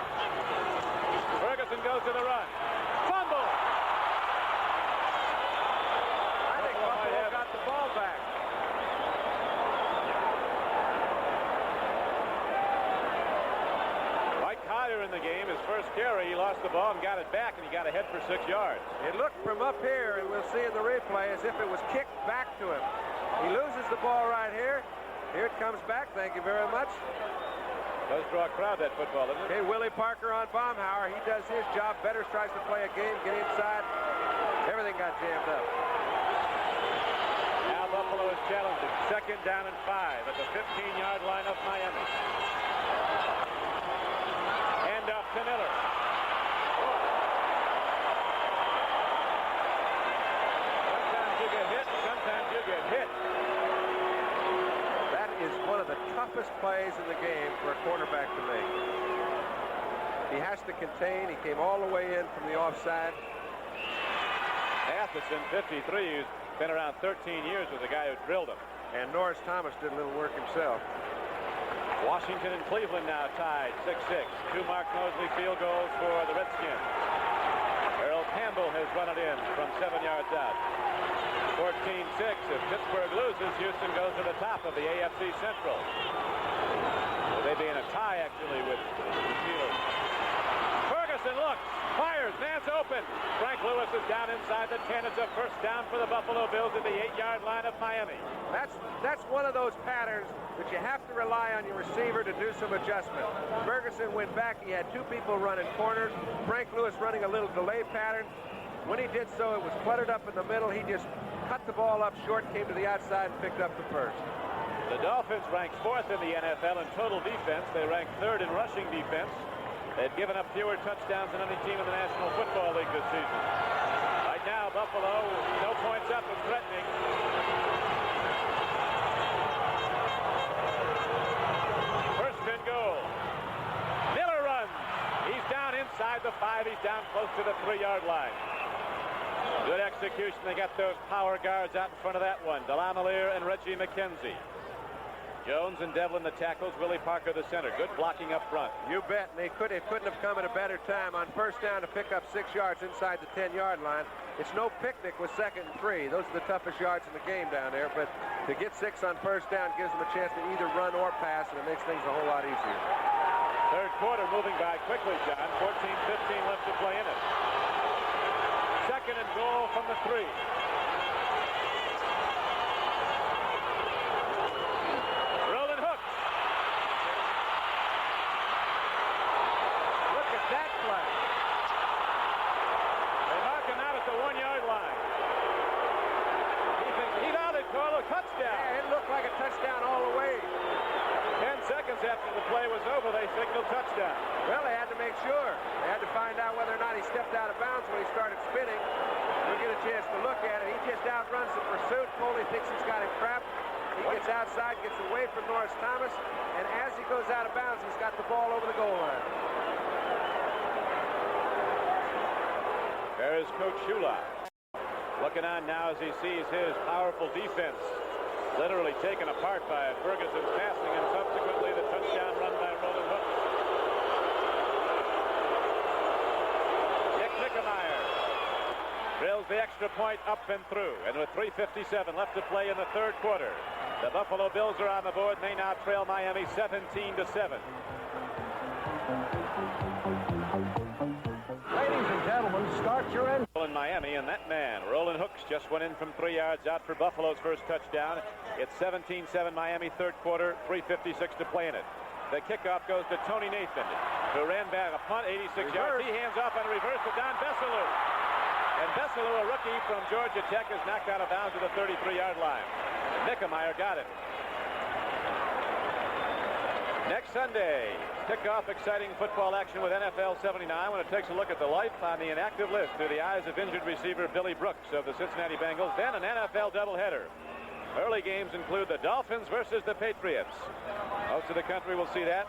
Ferguson goes to the run. Fumble! I think Buffalo got the ball back. In the game, his first carry, he lost the ball and got it back, and he got ahead for 6 yards. It looked from up here, and we'll see in the replay, as if it was kicked back to him. He loses the ball right here. Here it comes back. Thank you very much. Does draw a crowd, that football, doesn't it? Okay, Willie Parker on Baumhauer. He does his job. Betters tries to play a game, get inside. Everything got jammed up. Now Buffalo is challenging. 2nd down and 5 at the 15-yard line of Miami. Up to Miller. Sometimes you get hit, sometimes you get hit. That is one of the toughest plays in the game for a quarterback to make. He has to contain. He came all the way in from the offside. Matheson, 53, who's been around 13 years, was the guy who drilled him. And Norris Thomas did a little work himself. Washington and Cleveland now tied 6-6. 2 Mark Mosley field goals for the Redskins. Earl Campbell has run it in from 7 yards out. 14-6. If Pittsburgh loses, Houston goes to the top of the AFC Central. They'd be in a tie, actually, with the Steelers. Ferguson looks, fires, man's open. Frank Lewis is down inside the 10. It's a first down for the Buffalo Bills at the 8-yard line of Miami. That's one of those patterns that you have to rely on your receiver to do some adjustment. Ferguson went back. He had 2 people running corners. Frank Lewis running a little delay pattern. When he did so, it was cluttered up in the middle. He just cut the ball up short, came to the outside, and picked up the first. The Dolphins ranked 4th in the NFL in total defense. They ranked 3rd in rushing defense. They've given up fewer touchdowns than any team in the National Football League this season. Right now, Buffalo, no points up and threatening. First and goal. Miller runs. He's down inside the 5. He's down close to the 3-yard line. Good execution. They got those power guards out in front of that one. Delamelier and Reggie McKenzie. Jones and Devlin the tackles, Willie Parker the center. Good blocking up front. You bet. And it couldn't have come at a better time on first down to pick up 6 yards inside the 10-yard line. It's no picnic with 2nd and 3. Those are the toughest yards in the game down there. But to get 6 on first down gives them a chance to either run or pass, and it makes things a whole lot easier. Third quarter moving by quickly, John. 14-15 left to play in it. 2nd and goal from the 3. seconds after the play was over, they signaled touchdown. Well, they had to make sure. They had to find out whether or not he stepped out of bounds when he started spinning. We'll get a chance to look at it. He just outruns the pursuit. Foley thinks he's got him trapped. He gets outside, gets away from Norris Thomas, and as he goes out of bounds, he's got the ball over the goal line. There is Coach Shula looking on now as he sees his powerful defense literally taken apart by Ferguson's passing and subsequently the touchdown run by Roland Hooks. Dick Nickemeyer drills the extra point up and through, and with 3:57 left to play in the third quarter, the Buffalo Bills are on the board. They now trail Miami 17-7. Ladies and gentlemen, start your engine. In Miami, and that man, Roland Hooks, just went in from 3 yards out for Buffalo's first touchdown. It's 17-7 Miami, third quarter, 3:56 to play in it. The kickoff goes to Tony Nathan, who ran back a punt, 86 yards. He hands off on a reverse to Don Bessalou. And Bessalou, a rookie from Georgia Tech, is knocked out of bounds at the 33-yard line. Nickemeyer got it. Next Sunday, kickoff exciting football action with NFL 79 when it takes a look at the life on the inactive list through the eyes of injured receiver Billy Brooks of the Cincinnati Bengals. Then an NFL doubleheader. Early games include the Dolphins versus the Patriots. Most of the country will see that.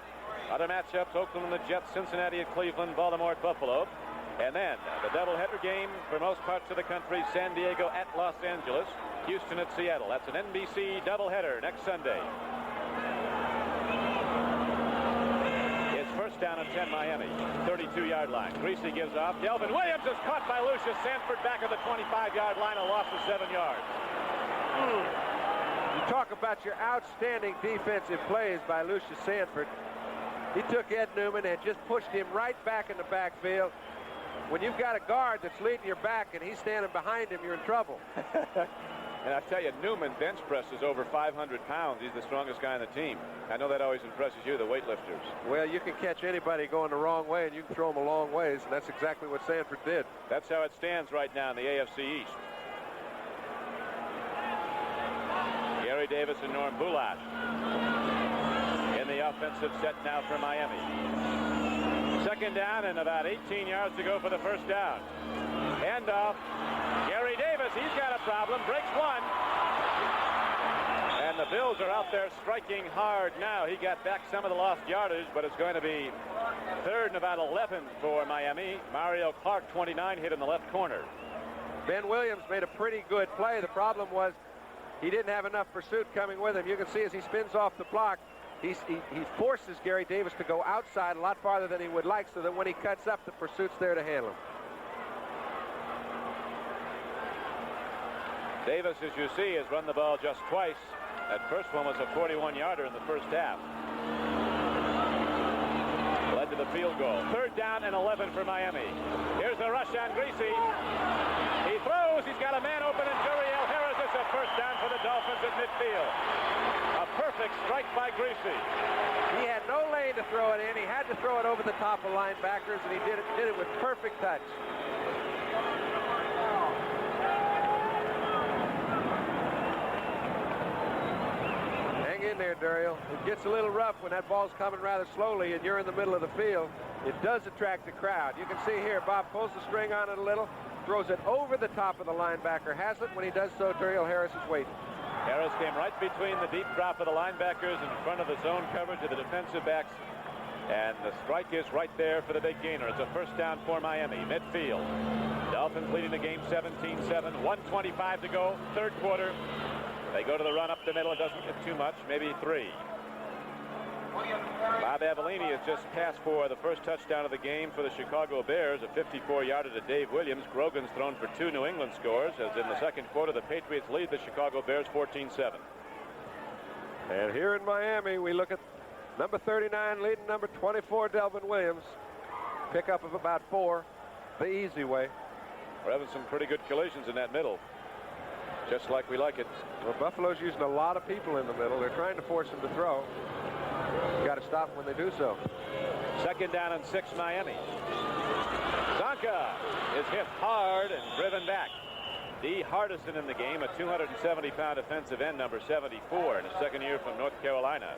Other matchups, Oakland and the Jets, Cincinnati at Cleveland, Baltimore at Buffalo. And then the doubleheader game for most parts of the country, San Diego at Los Angeles, Houston at Seattle. That's an NBC doubleheader next Sunday. First down at 10 Miami, 32-yard line. Greasy gives off. Delvin Williams is caught by Lucius Sanford back at the 25-yard line, a loss of 7 yards. You talk about your outstanding defensive plays by Lucius Sanford. He took Ed Newman and just pushed him right back in the backfield. When you've got a guard that's leading your back and he's standing behind him, you're in trouble. And I tell you, Newman bench presses over 500 pounds. He's the strongest guy on the team. I know that always impresses you, the weightlifters. Well, you can catch anybody going the wrong way, and you can throw them a long ways, and that's exactly what Sanford did. That's how it stands right now in the AFC East. Gary Davis and Norm Bulat in the offensive set now for Miami. Second down and about 18 yards to go for the first down. Handoff. Gary Davis, he's got a problem, breaks one. And the Bills are out there striking hard now. He got back some of the lost yardage, but it's going to be third and about 11 for Miami. Mario Clark, 29, hit in the left corner. Ben Williams made a pretty good play. The problem was he didn't have enough pursuit coming with him. You can see as he spins off the block, he forces Gary Davis to go outside a lot farther than he would like, so that when he cuts up, the pursuit's there to handle him. Davis, as you see, has run the ball just twice. That first one was a 41-yarder in the first half. Led to the field goal. Third down and 11 for Miami. Here's the rush on Greasy. He throws. He's got a man open, and Juriel Harris is a first down for the Dolphins at midfield. A perfect strike by Greasy. He had no lane to throw it in. He had to throw it over the top of linebackers, and he did it with perfect touch. In there, Duriel. It gets a little rough when that ball's coming rather slowly and you're in the middle of the field. It does attract the crowd. You can see here, Bob pulls the string on it a little, throws it over the top of the linebacker. Has it. When he does so, Duriel Harris is waiting. Harris came right between the deep drop of the linebackers in front of the zone coverage of the defensive backs. And the strike is right there for the big gainer. It's a first down for Miami, midfield. Dolphins leading the game 17-7, 1:25 to go, third quarter. They go to the run up the middle. It doesn't get too much, maybe 3. Bob Avellini has just passed for the first touchdown of the game for the Chicago Bears, a 54-yarder to Dave Williams. Grogan's thrown for 2 New England scores, as in the second quarter the Patriots lead the Chicago Bears 14-7. And here in Miami, we look at number 39 leading number 24, Delvin Williams. Pickup of about 4, the easy way. We're having some pretty good collisions in that middle. Just like we like it. Well, Buffalo's using a lot of people in the middle. They're trying to force them to throw. You got to stop them when they do so. Second down and 6, Miami. Zonka is hit hard and driven back. Dee Hardison in the game, a 270-pound defensive end, number 74, in his second year from North Carolina.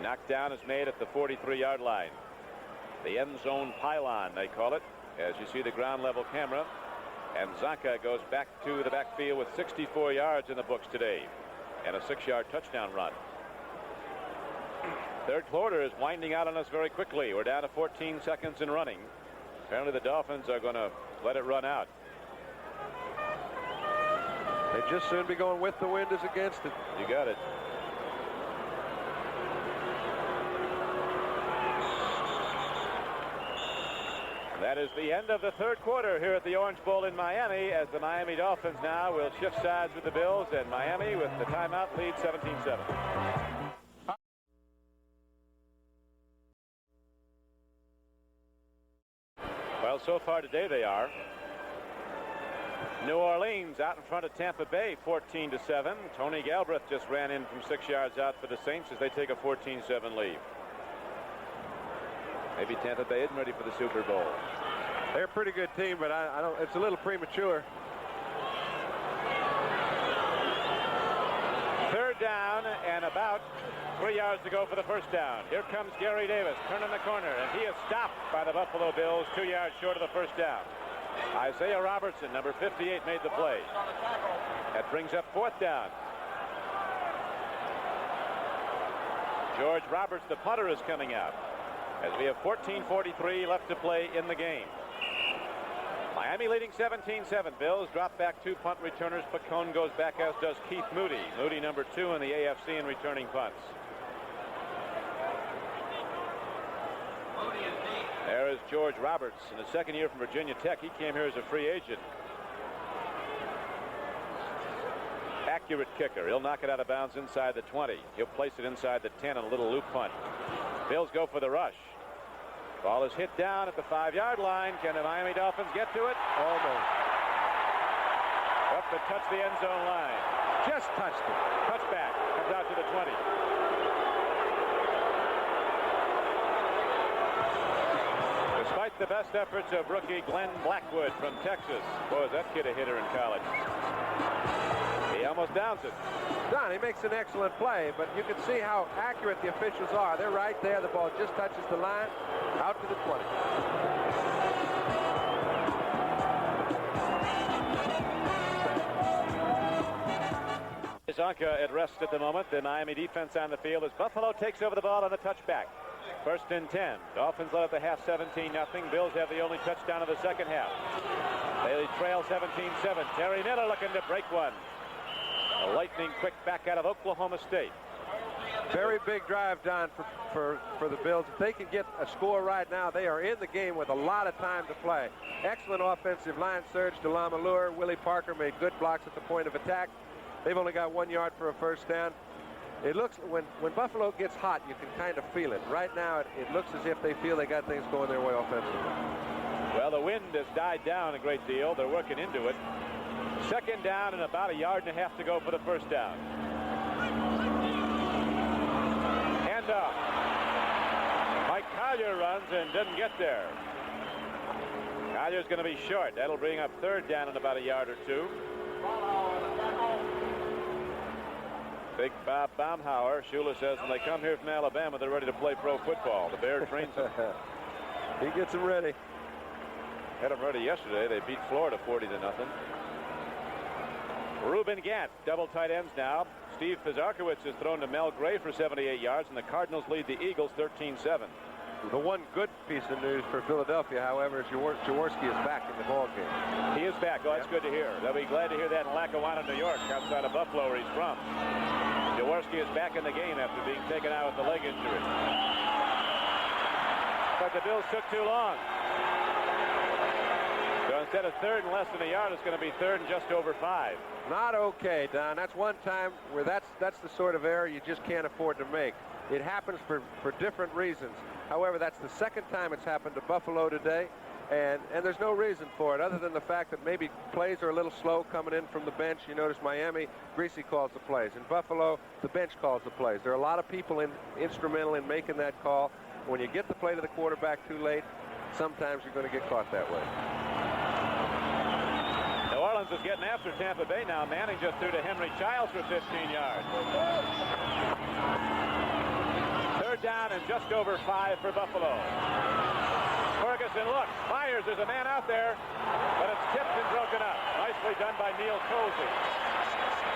Knockdown is made at the 43-yard line. The end zone pylon, they call it, as you see the ground level camera. And Zonka goes back to the backfield with 64 yards in the books today and a 6-yard touchdown run. Third quarter is winding out on us very quickly. We're down to 14 seconds in running. Apparently the Dolphins are going to let it run out. They'd just soon be going with the wind as against it. You got it. That is the end of the third quarter here at the Orange Bowl in Miami, as the Miami Dolphins now will shift sides with the Bills, and Miami with the timeout lead 17-7. Well, so far today they are. New Orleans out in front of Tampa Bay 14-7. Tony Galbraith just ran in from 6 yards out for the Saints as they take a 14-7 lead. Maybe Tampa Bay isn't ready for the Super Bowl. They're a pretty good team, but I don't. It's a little premature. Third down and about 3 yards to go for the first down. Here comes Gary Davis turning the corner, and he is stopped by the Buffalo Bills 2 yards short of the first down. Isaiah Robertson, number 58, made the play. That brings up fourth down. George Roberts, the punter, is coming out as we have 14:43 left to play in the game. Miami leading 17-7. Bills drop back 2 punt returners. Pacone goes back, as does Keith Moody. Moody number 2 in the AFC in returning punts. There is George Roberts in his second year from Virginia Tech. He came here as a free agent. Accurate kicker. He'll knock it out of bounds inside the 20. He'll place it inside the 10 on a little loop punt. Bills go for the rush. Ball is hit down at the 5-yard line. Can the Miami Dolphins get to it? Almost. Up to touch the end zone line. Just touched it. Touchback. Comes out to the 20. Despite the best efforts of rookie Glenn Blackwood from Texas. Boy, is that kid a hitter in college. He almost downs it. Don, he makes an excellent play, but you can see how accurate the officials are. They're right there. The ball just touches the line. Out to the 20. Zonka at rest at the moment. The Miami defense on the field as Buffalo takes over the ball on the touchback. First and 10. Dolphins led at the half 17-0. Bills have the only touchdown of the second half. They trail 17-7. Terry Miller looking to break one. A lightning quick back out of Oklahoma State. Very big drive, Don, for the Bills. If they can get a score right now, they are in the game with a lot of time to play. Excellent offensive line surge. DeLama Lure, Willie Parker made good blocks at the point of attack. They've only got 1 yard for a first down. It looks, when Buffalo gets hot, you can kind of feel it. Right now, it looks as if they feel they got things going their way offensively. Well, the wind has died down a great deal. They're working into it. Second down and about 1.5 yards to go for the first down. And Mike Collier runs and doesn't get there. Collier's going to be short. That'll bring up third down in about 1 yard or two. Big Bob Baumhauer, Shula says, when they come here from Alabama, they're ready to play pro football. The Bear trains them. He gets them ready. Had them ready yesterday. They beat Florida 40-0. Reuben Gant, double tight ends now. Steve Pizarkowicz has thrown to Mel Gray for 78 yards, and the Cardinals lead the Eagles 13-7. The one good piece of news for Philadelphia, however, is Jaworski is back in the ballgame. He is back. Oh, that's good to hear. They'll be glad to hear that in Lackawanna, New York, outside of Buffalo, where he's from. Jaworski is back in the game after being taken out with the leg injury. But the Bills took too long. So instead of third and less than 1 yard, it's going to be third and just over 5. Not okay, Don. That's one time where that's the sort of error you just can't afford to make. It happens for different reasons. However, that's the second time it's happened to Buffalo today, and there's no reason for it other than the fact that maybe plays are a little slow coming in from the bench. You notice Miami, Greasy calls the plays. In Buffalo, the bench calls the plays. There are a lot of people instrumental in making that call. When you get the play to the quarterback too late, sometimes you're going to get caught that way. New Orleans is getting after Tampa Bay now. Manning just threw to Henry Childs for 15 yards. Third down and just over 5 for Buffalo. Ferguson looks, fires, there's a man out there, but it's tipped and broken up. Nicely done by Neil Colsey.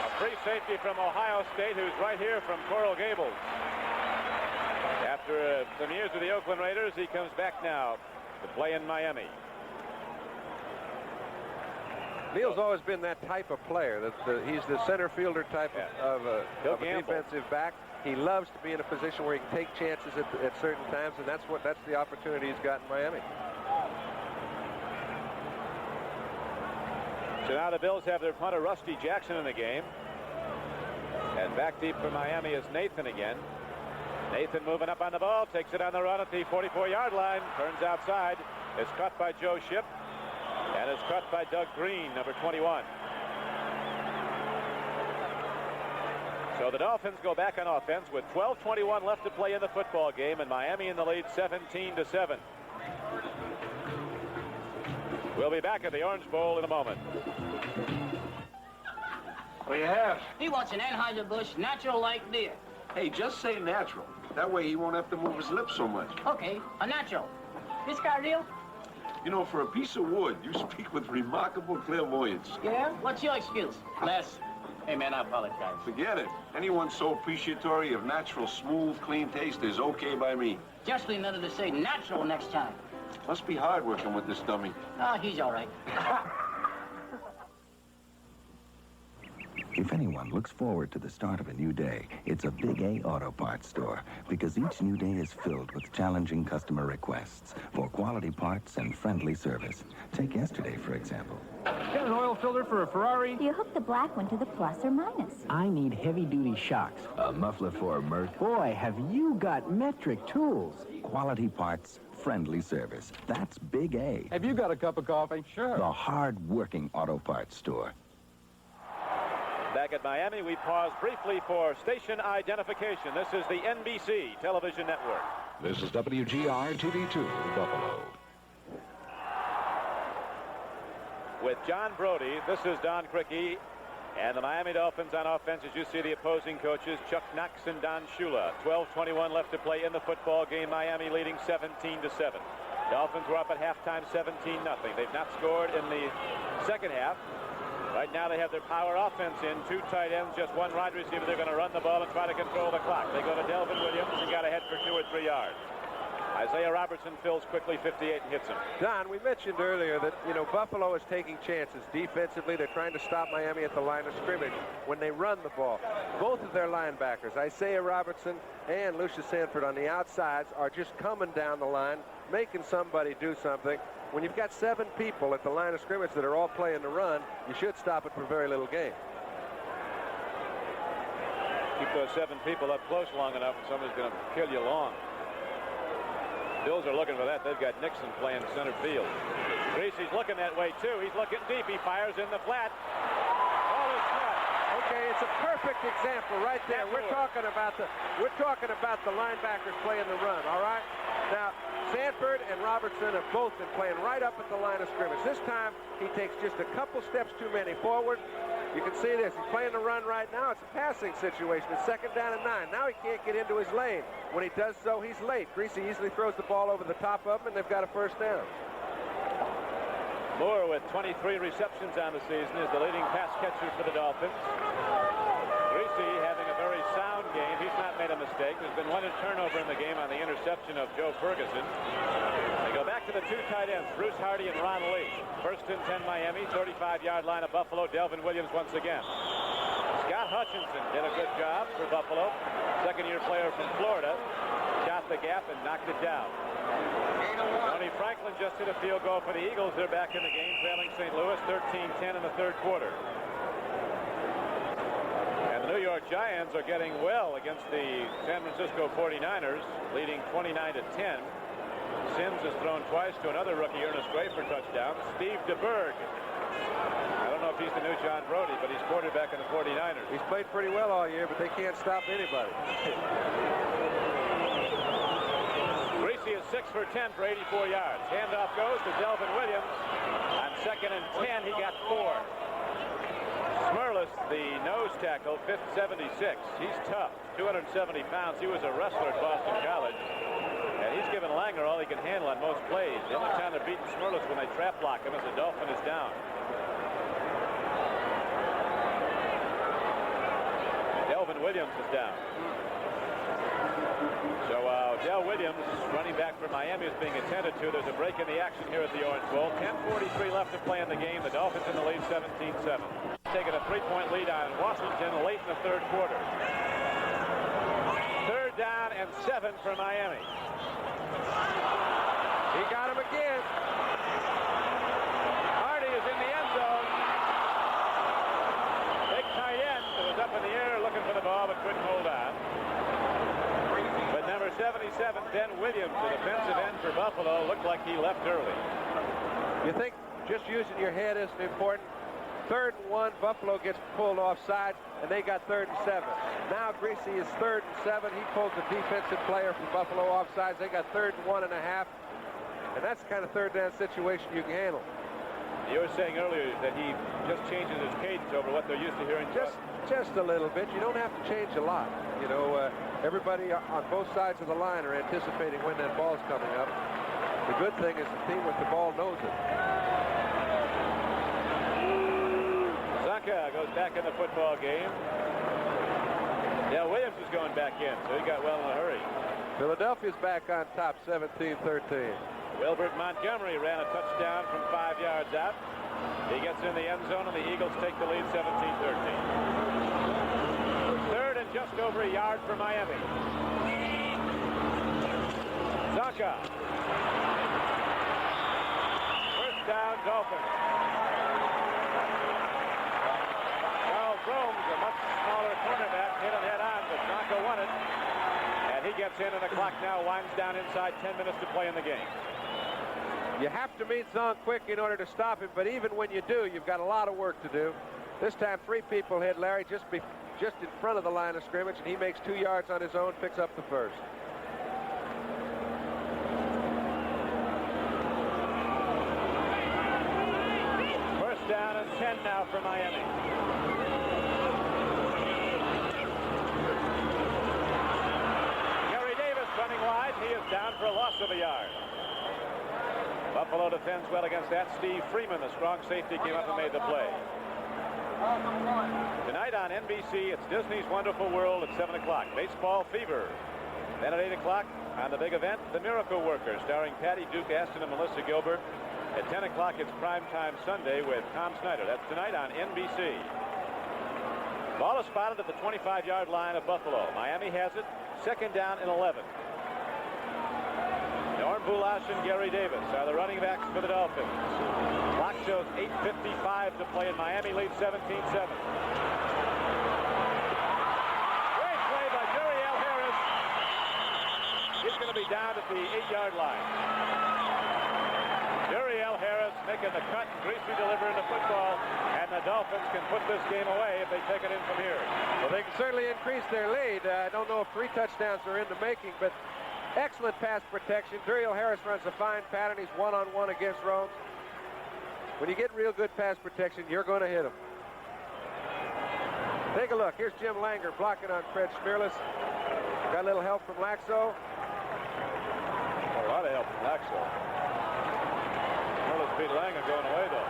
A free safety from Ohio State who's right here from Coral Gables. After some years with the Oakland Raiders, he comes back now to play in Miami. Neil's always been that type of player. He's the center fielder type of a defensive back. He loves to be in a position where he can take chances at certain times, and that's the opportunity he's got in Miami. So now the Bills have their punter Rusty Jackson in the game. And back deep for Miami is Nathan again. Nathan moving up on the ball, takes it on the run at the 44-yard line, turns outside. It's caught by Joe Shipp, and it's caught by Doug Green, number 21. So the Dolphins go back on offense with 12:21 left to play in the football game, and Miami in the lead 17-7. We'll be back at the Orange Bowl in a moment. What do you have? He wants an Anheuser-Busch natural light beer. Hey, just say natural. That way he won't have to move his lips so much. Okay, a natural. This guy real? You know, for a piece of wood, you speak with remarkable clairvoyance. Yeah? What's your excuse? Les. Hey, man, I apologize. Forget it. Anyone so appreciatory of natural, smooth, clean taste is okay by me. Just remember to say natural next time. Must be hard working with this dummy. Oh, he's all right. If anyone looks forward to the start of a new day, it's a Big A Auto Parts store, because each new day is filled with challenging customer requests for quality parts and friendly service. Take yesterday, for example. Get an oil filter for a Ferrari. Do you hook the black one to the plus or minus? I need heavy-duty shocks. A muffler for a Merc. Boy, have you got metric tools. Quality parts, friendly service. That's Big A. Have you got a cup of coffee? Sure. The hard-working auto parts store. Back at Miami, we pause briefly for station identification. This is the NBC television network. This is WGR TV2, Buffalo. With John Brody, this is Don Criqui, and the Miami Dolphins on offense, as you see the opposing coaches, Chuck Knox and Don Shula. 12:21 left to play in the football game. Miami leading 17-7. Dolphins were up at halftime 17-0. They've not scored in the second half. Right now they have their power offense in. 2 tight ends, just 1 wide receiver. They're going to run the ball and try to control the clock. They go to Delvin Williams and got ahead for 2 or 3 yards. Isaiah Robertson fills quickly 58 and hits him. Don, we mentioned earlier that, Buffalo is taking chances. Defensively, they're trying to stop Miami at the line of scrimmage when they run the ball. Both of their linebackers, Isaiah Robertson and Lucius Sanford on the outsides, are just coming down the line, making somebody do something. When you've got 7 people at the line of scrimmage that are all playing the run, you should stop it for very little gain. Keep those 7 people up close long enough and somebody's going to kill you long. Bills are looking for that. They've got Nixon playing center field. Greasy's looking that way too. He's looking deep. He fires in the flat. Ball is caught. Okay, it's a perfect example right there. We're talking about the linebackers playing the run, all right? Now, Sanford and Robertson have both been playing right up at the line of scrimmage. This time, he takes just a couple steps too many forward. You can see this. He's playing the run right now. It's a passing situation. It's 2nd down and 9. Now he can't get into his lane. When he does so, he's late. Greasy easily throws the ball over the top of him, and they've got a first down. Moore with 23 receptions on the season is the leading pass catcher for the Dolphins. Greasy having a very sound game. He's not made a mistake. There's been 1 turnover in the game on the interception of Joe Ferguson. They go back to the 2 tight ends, Bruce Hardy and Ron Lee. 1st and 10 Miami, 35-yard line of Buffalo. Delvin Williams once again. Scott Hutchinson did a good job for Buffalo. 2nd-year player from Florida. Shot the gap and knocked it down. Tony Franklin just hit a field goal for the Eagles. They're back in the game, trailing St. Louis 13-10 in the 3rd quarter. And the New York Giants are getting well against the San Francisco 49ers, leading 29-10. Sims has thrown twice to another rookie, Ernest Gray, for touchdowns. Steve DeBerg. I don't know if he's the new John Brody, but he's quarterback in the 49ers. He's played pretty well all year, but they can't stop anybody. Greasy is 6 for 10 for 84 yards. Handoff goes to Delvin Williams. On 2nd and 10, he got 4. Smurless the nose tackle, 76. He's tough, 270 pounds. He was a wrestler at Boston College. And he's given Langer all he can handle on most plays. The only time they're beating Smirlis when they trap block him as the Dolphin is down. Delvin Williams is down. So Del Williams, running back for Miami, is being attended to. There's a break in the action here at the Orange Bowl. 10:43 left to play in the game. The Dolphins in the lead 17-7. Taking a 3-point lead on Washington late in the third quarter. Third down and 7 for Miami. He got him again. Hardy is in the end zone. Big tight end that was up in the air looking for the ball but couldn't hold on. But number 77, Ben Williams, the defensive end for Buffalo, looked like he left early. You think just using your head isn't important? 3rd and 1, Buffalo gets pulled offside, and they got 3rd and 7. Now Greasy is 3rd and 7. He pulls the defensive player from Buffalo offsides. They got 3rd and 1.5. And that's the kind of third down situation you can handle. You were saying earlier that he just changes his cadence over what they're used to hearing. Just a little bit. You don't have to change a lot. You know, everybody on both sides of the line are anticipating when that ball's coming up. The good thing is the team with the ball knows it. Zonka goes back in the football game. Del Williams is going back in, so he got well in a hurry. Philadelphia's back on top, 17-13. Wilbert Montgomery ran a touchdown from 5 yards out. He gets in the end zone, and the Eagles take the lead 17-13. Third and just over a yard for Miami. Zonka. First down, Dolphins. Charles Gromes, a much smaller cornerback, hit him head on, but Zonka won it. And he gets in, and the clock now winds down inside 10 minutes to play in the game. You have to meet Zon quick in order to stop him, but even when you do, you've got a lot of work to do. This time, 3 people hit Larry just in front of the line of scrimmage, and he makes 2 yards on his own, picks up the first. First down and 10 now for Miami. Gary Davis running wide. He is down for a loss of a yard. Buffalo defends well against that. Steve Freeman, the strong safety, came up and made the play. Tonight on NBC, it's Disney's Wonderful World at 7 o'clock. Baseball Fever. Then at 8 o'clock on the big event, The Miracle Worker, starring Patty Duke Aston and Melissa Gilbert. At 10 o'clock, it's Primetime Sunday with Tom Snyder. That's tonight on NBC. Ball is spotted at the 25-yard line of Buffalo. Miami has it. Second down and 11. Norm Bulash and Gary Davis are the running backs for the Dolphins. Clock shows 8:55 to play, and Miami leads 17-7. Great play by Duriel Harris. He's going to be down at the 8-yard line. Duriel Harris making the cut, and Greasy delivering the football, and the Dolphins can put this game away if they take it in from here. Well, they can certainly increase their lead. I don't know if 3 touchdowns are in the making, but excellent pass protection. Duriel Harris runs a fine pattern. He's one-on-one against Rhodes. When you get real good pass protection, you're going to hit him. Take a look. Here's Jim Langer blocking on Fred Schmierless. Got a little help from Laxo. A lot of help from Laxo. Schmierless beat Langer going away, though.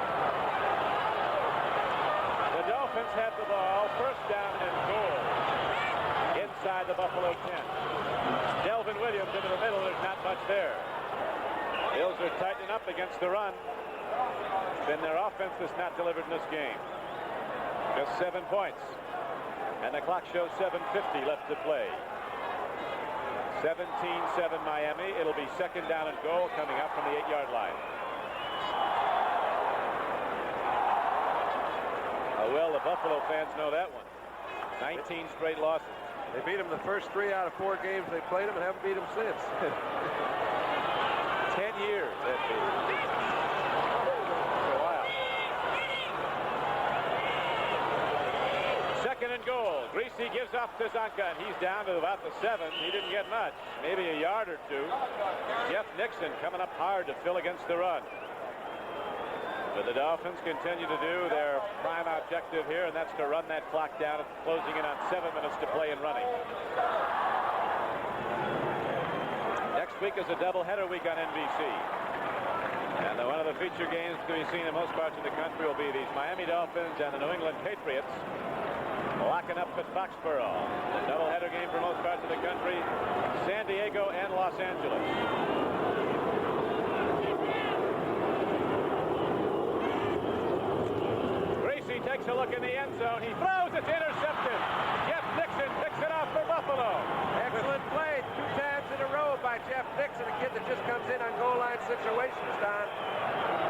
The Dolphins have the ball. First down and goal. Inside the Buffalo 10. Delvin Williams into the middle. There's not much there. Bills are tightening up against the run. It's been their offense that's not delivered in this game. Just 7 points. And the clock shows 7:50 left to play. 17-7 Miami. It'll be second down and goal coming up from the 8-yard line. Well, the Buffalo fans know that one. 19 straight losses. They beat them the first 3 out of 4 games they played them and haven't beat them since. 10 years. That's a while. Second and goal. Greasy gives off to Zonka, and he's down to about the 7. He didn't get much. Maybe a yard or 2. Jeff Nixon coming up hard to fill against the run. But the Dolphins continue to do their prime objective here, and that's to run that clock down, closing in on 7 minutes to play and running. Next week is a doubleheader week on NBC. And one of the feature games to be seen in most parts of the country will be these Miami Dolphins and the New England Patriots locking up at Foxborough. The doubleheader game for most parts of the country, San Diego and Los Angeles. He takes a look in the end zone. He throws. It's intercepted. Jeff Nixon picks it off for Buffalo. Excellent play 2 times in a row by Jeff Nixon, a kid that just comes in on goal line situations, Don.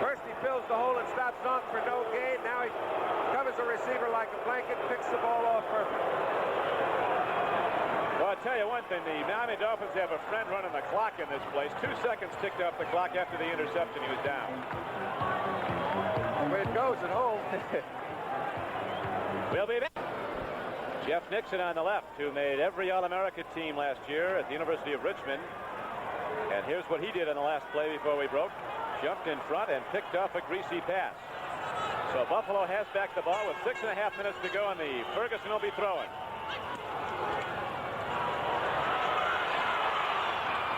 First he fills the hole and stops Zonk for no gain. Now he covers the receiver like a blanket, picks the ball off perfect. Well, I'll tell you one thing. The Miami Dolphins have a friend running the clock in this place. 2 seconds ticked off the clock after the interception. He was down. The way it goes at home. We'll be back. Jeff Nixon on the left, who made every All-America team last year at the University of Richmond. And here's what he did on the last play before we broke. Jumped in front and picked off a greasy pass. So Buffalo has back the ball with 6.5 minutes to go, and the Ferguson will be throwing.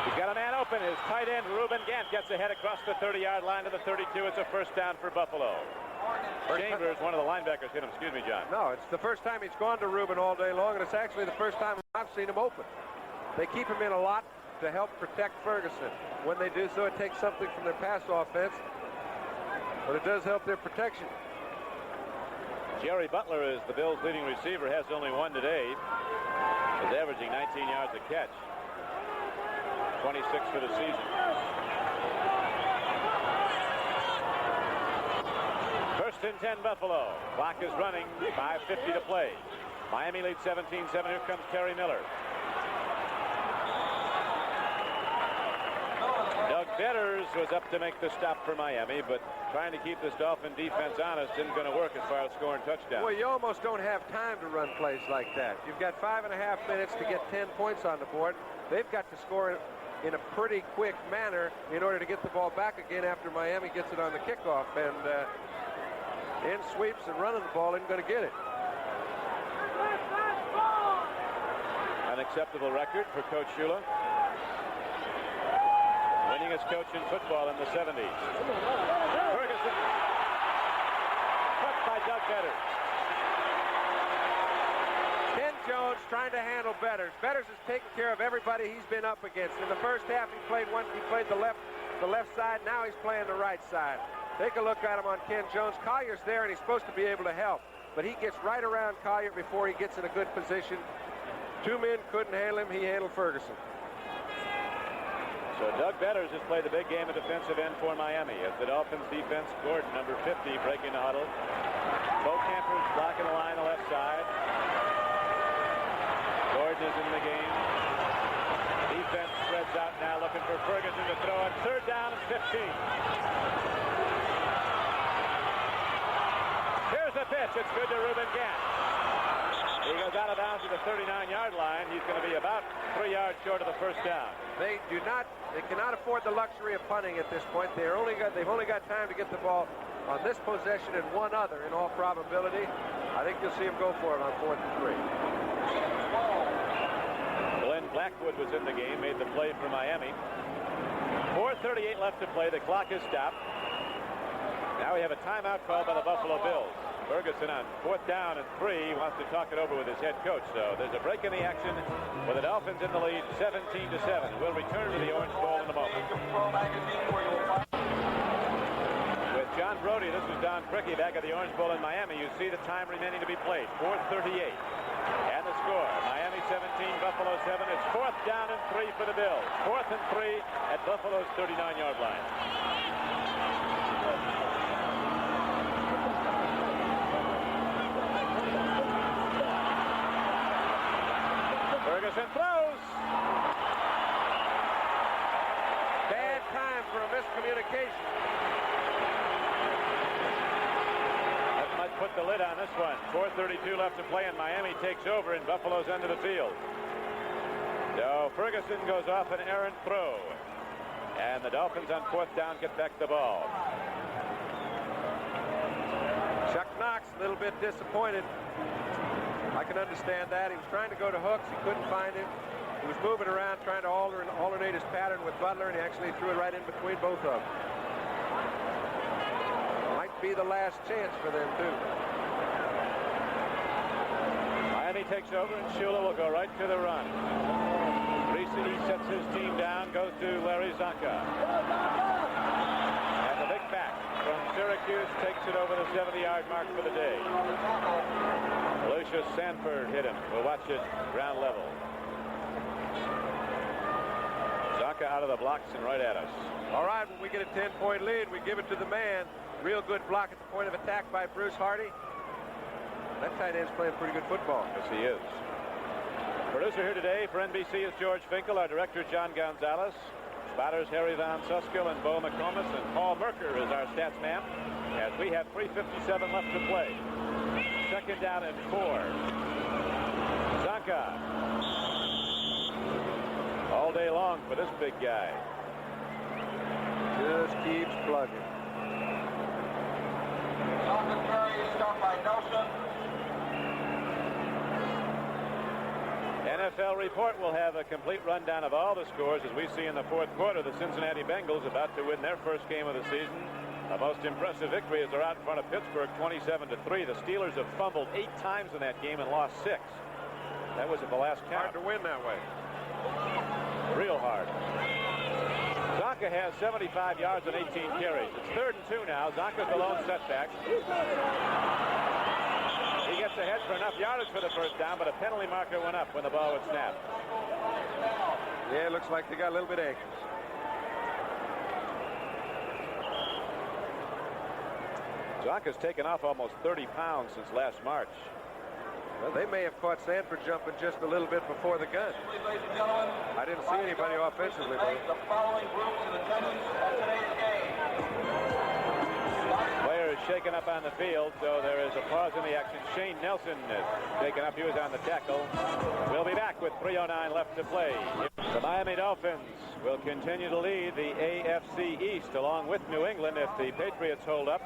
He's got a man open. His tight end, Reuben Gant, gets ahead across the 30-yard line to the 32. It's a first down for Buffalo. Chambers, one of the linebackers, hit him. Excuse me, John. No, it's the first time he's gone to Reuben all day long, and it's actually the first time I've seen him open. They keep him in a lot to help protect Ferguson. When they do so, it takes something from their pass offense, but it does help their protection. Jerry Butler is the Bills' leading receiver, has only one today. Is averaging 19 yards a catch. 26 for the season. First and 10 Buffalo. Clock is running. 5:50 to play. Miami leads 17-7. Here comes Terry Miller. Doug Betters was up to make the stop for Miami, but trying to keep this Dolphin defense honest isn't going to work as far as scoring touchdowns. Well, you almost don't have time to run plays like that. You've got 5.5 minutes to get 10 points on the board. They've got to score in a pretty quick manner in order to get the ball back again after Miami gets it on the kickoff. And in sweeps and running the ball isn't going to get it. Unacceptable record for Coach Shula. Winningest coach in football in the 70s. Ferguson. Cut by Doug Betters. Ken Jones trying to handle Betters. Betters has taken care of everybody he's been up against. In the first half, he played the left side. Now he's playing the right side. Take a look at him on Ken Jones. Collier's there, and he's supposed to be able to help. But he gets right around Collier before he gets in a good position. 2 men couldn't handle him. He handled Ferguson. So Doug Betters has played the big game of defensive end for Miami. As the Dolphins defense, Gordon, number 50, breaking the huddle. Bo Campers blocking the line on the left side. Gordon is in the game. Defense spreads out now, looking for Ferguson to throw it. 3rd down and 15. Here's the pitch. It's good to Reuben Gant. He goes out of bounds at the 39-yard line. He's going to be about 3 yards short of the first down. They cannot afford the luxury of punting at this point. They've only got time to get the ball on this possession and one other in all probability. I think you'll see him go for it on 4th and 3. Glenn Blackwood was in the game, made the play for Miami. 4:38 left to play. The clock is stopped. Now we have a timeout called by the Buffalo Bills. Ferguson on 4th down and 3 wants to talk it over with his head coach. So there's a break in the action with the Dolphins in the lead 17-7. We'll return to the Orange Bowl in a moment. With John Brody, this is Don Crickey back at the Orange Bowl in Miami. You see the time remaining to be played, 4:38. And the score, Miami 17, Buffalo 7. It's 4th down and 3 for the Bills. 4th and 3 at Buffalo's 39-yard line. Ferguson throws. Bad time for a miscommunication. That might put the lid on this one. 4:32 left to play, and Miami takes over in Buffalo's end of the field. So Ferguson goes off an errant throw. And the Dolphins on 4th down get back the ball. Chuck Knox, a little bit disappointed. I can understand that. He was trying to go to Hooks. He couldn't find him. He was moving around trying to alternate his pattern with Butler, and he actually threw it right in between both of them. Might be the last chance for them, too. Miami takes over, and Shula will go right to the run. Reese sets his team down, goes to Larry Zonka. And the big back from Syracuse takes it over the 70-yard mark for the day. Lucius Sanford hit him. We'll watch it ground level. Zonka out of the blocks and right at us. All right, when we get a 10-point lead, we give it to the man. Real good block at the point of attack by Bruce Hardy. That tight end's playing pretty good football. Yes, he is. Producer here today for NBC is George Finkel. Our director, John Gonzalez. Spotters, Harry Van Suskill and Bo McComas. And Paul Merker is our stats man. As we have 3:57 left to play. Second down and 4. Zonka. All day long for this big guy. Just keeps plugging. Jonathan Perry is stopped by Nelson. NFL Report will have a complete rundown of all the scores as we see in the fourth quarter. The Cincinnati Bengals about to win their first game of the season. A most impressive victory as they're out in front of Pittsburgh 27-3. The Steelers have fumbled 8 times in that game and lost 6. That was at the last count. Hard to win that way. Real hard. Zonka has 75 yards and 18 carries. It's 3rd and 2 now. Zonka's the lone setback. He gets ahead for enough yardage for the first down, but a penalty marker went up when the ball would snap. Yeah, it looks like they got a little bit anxious. Zonka's taken off almost 30 pounds since last March. Well, they may have caught Sanford jumping just a little bit before the gun. I didn't see anybody offensively. The following groups in attendance at today's game. Player is shaken up on the field, so there is a pause in the action. Shane Nelson is taken up. He was on the tackle. We'll be back with 3:09 left to play. The Miami Dolphins will continue to lead the AFC East along with New England if the Patriots hold up.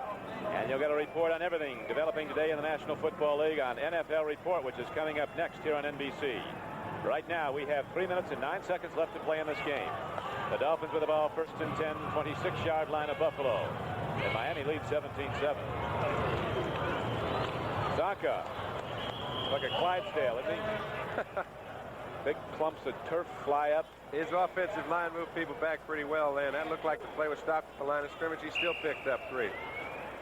And you'll get a report on everything developing today in the National Football League on NFL Report, which is coming up next here on NBC. Right now, we have 3 minutes and 9 seconds left to play in this game. The Dolphins with the ball, 1st and 10, 26-yard line of Buffalo. And Miami leads 17-7. Zonka, like a Clydesdale, isn't he? Big clumps of turf fly up. His offensive line moved people back pretty well then. That looked like the play was stopped at the line of scrimmage. He still picked up 3.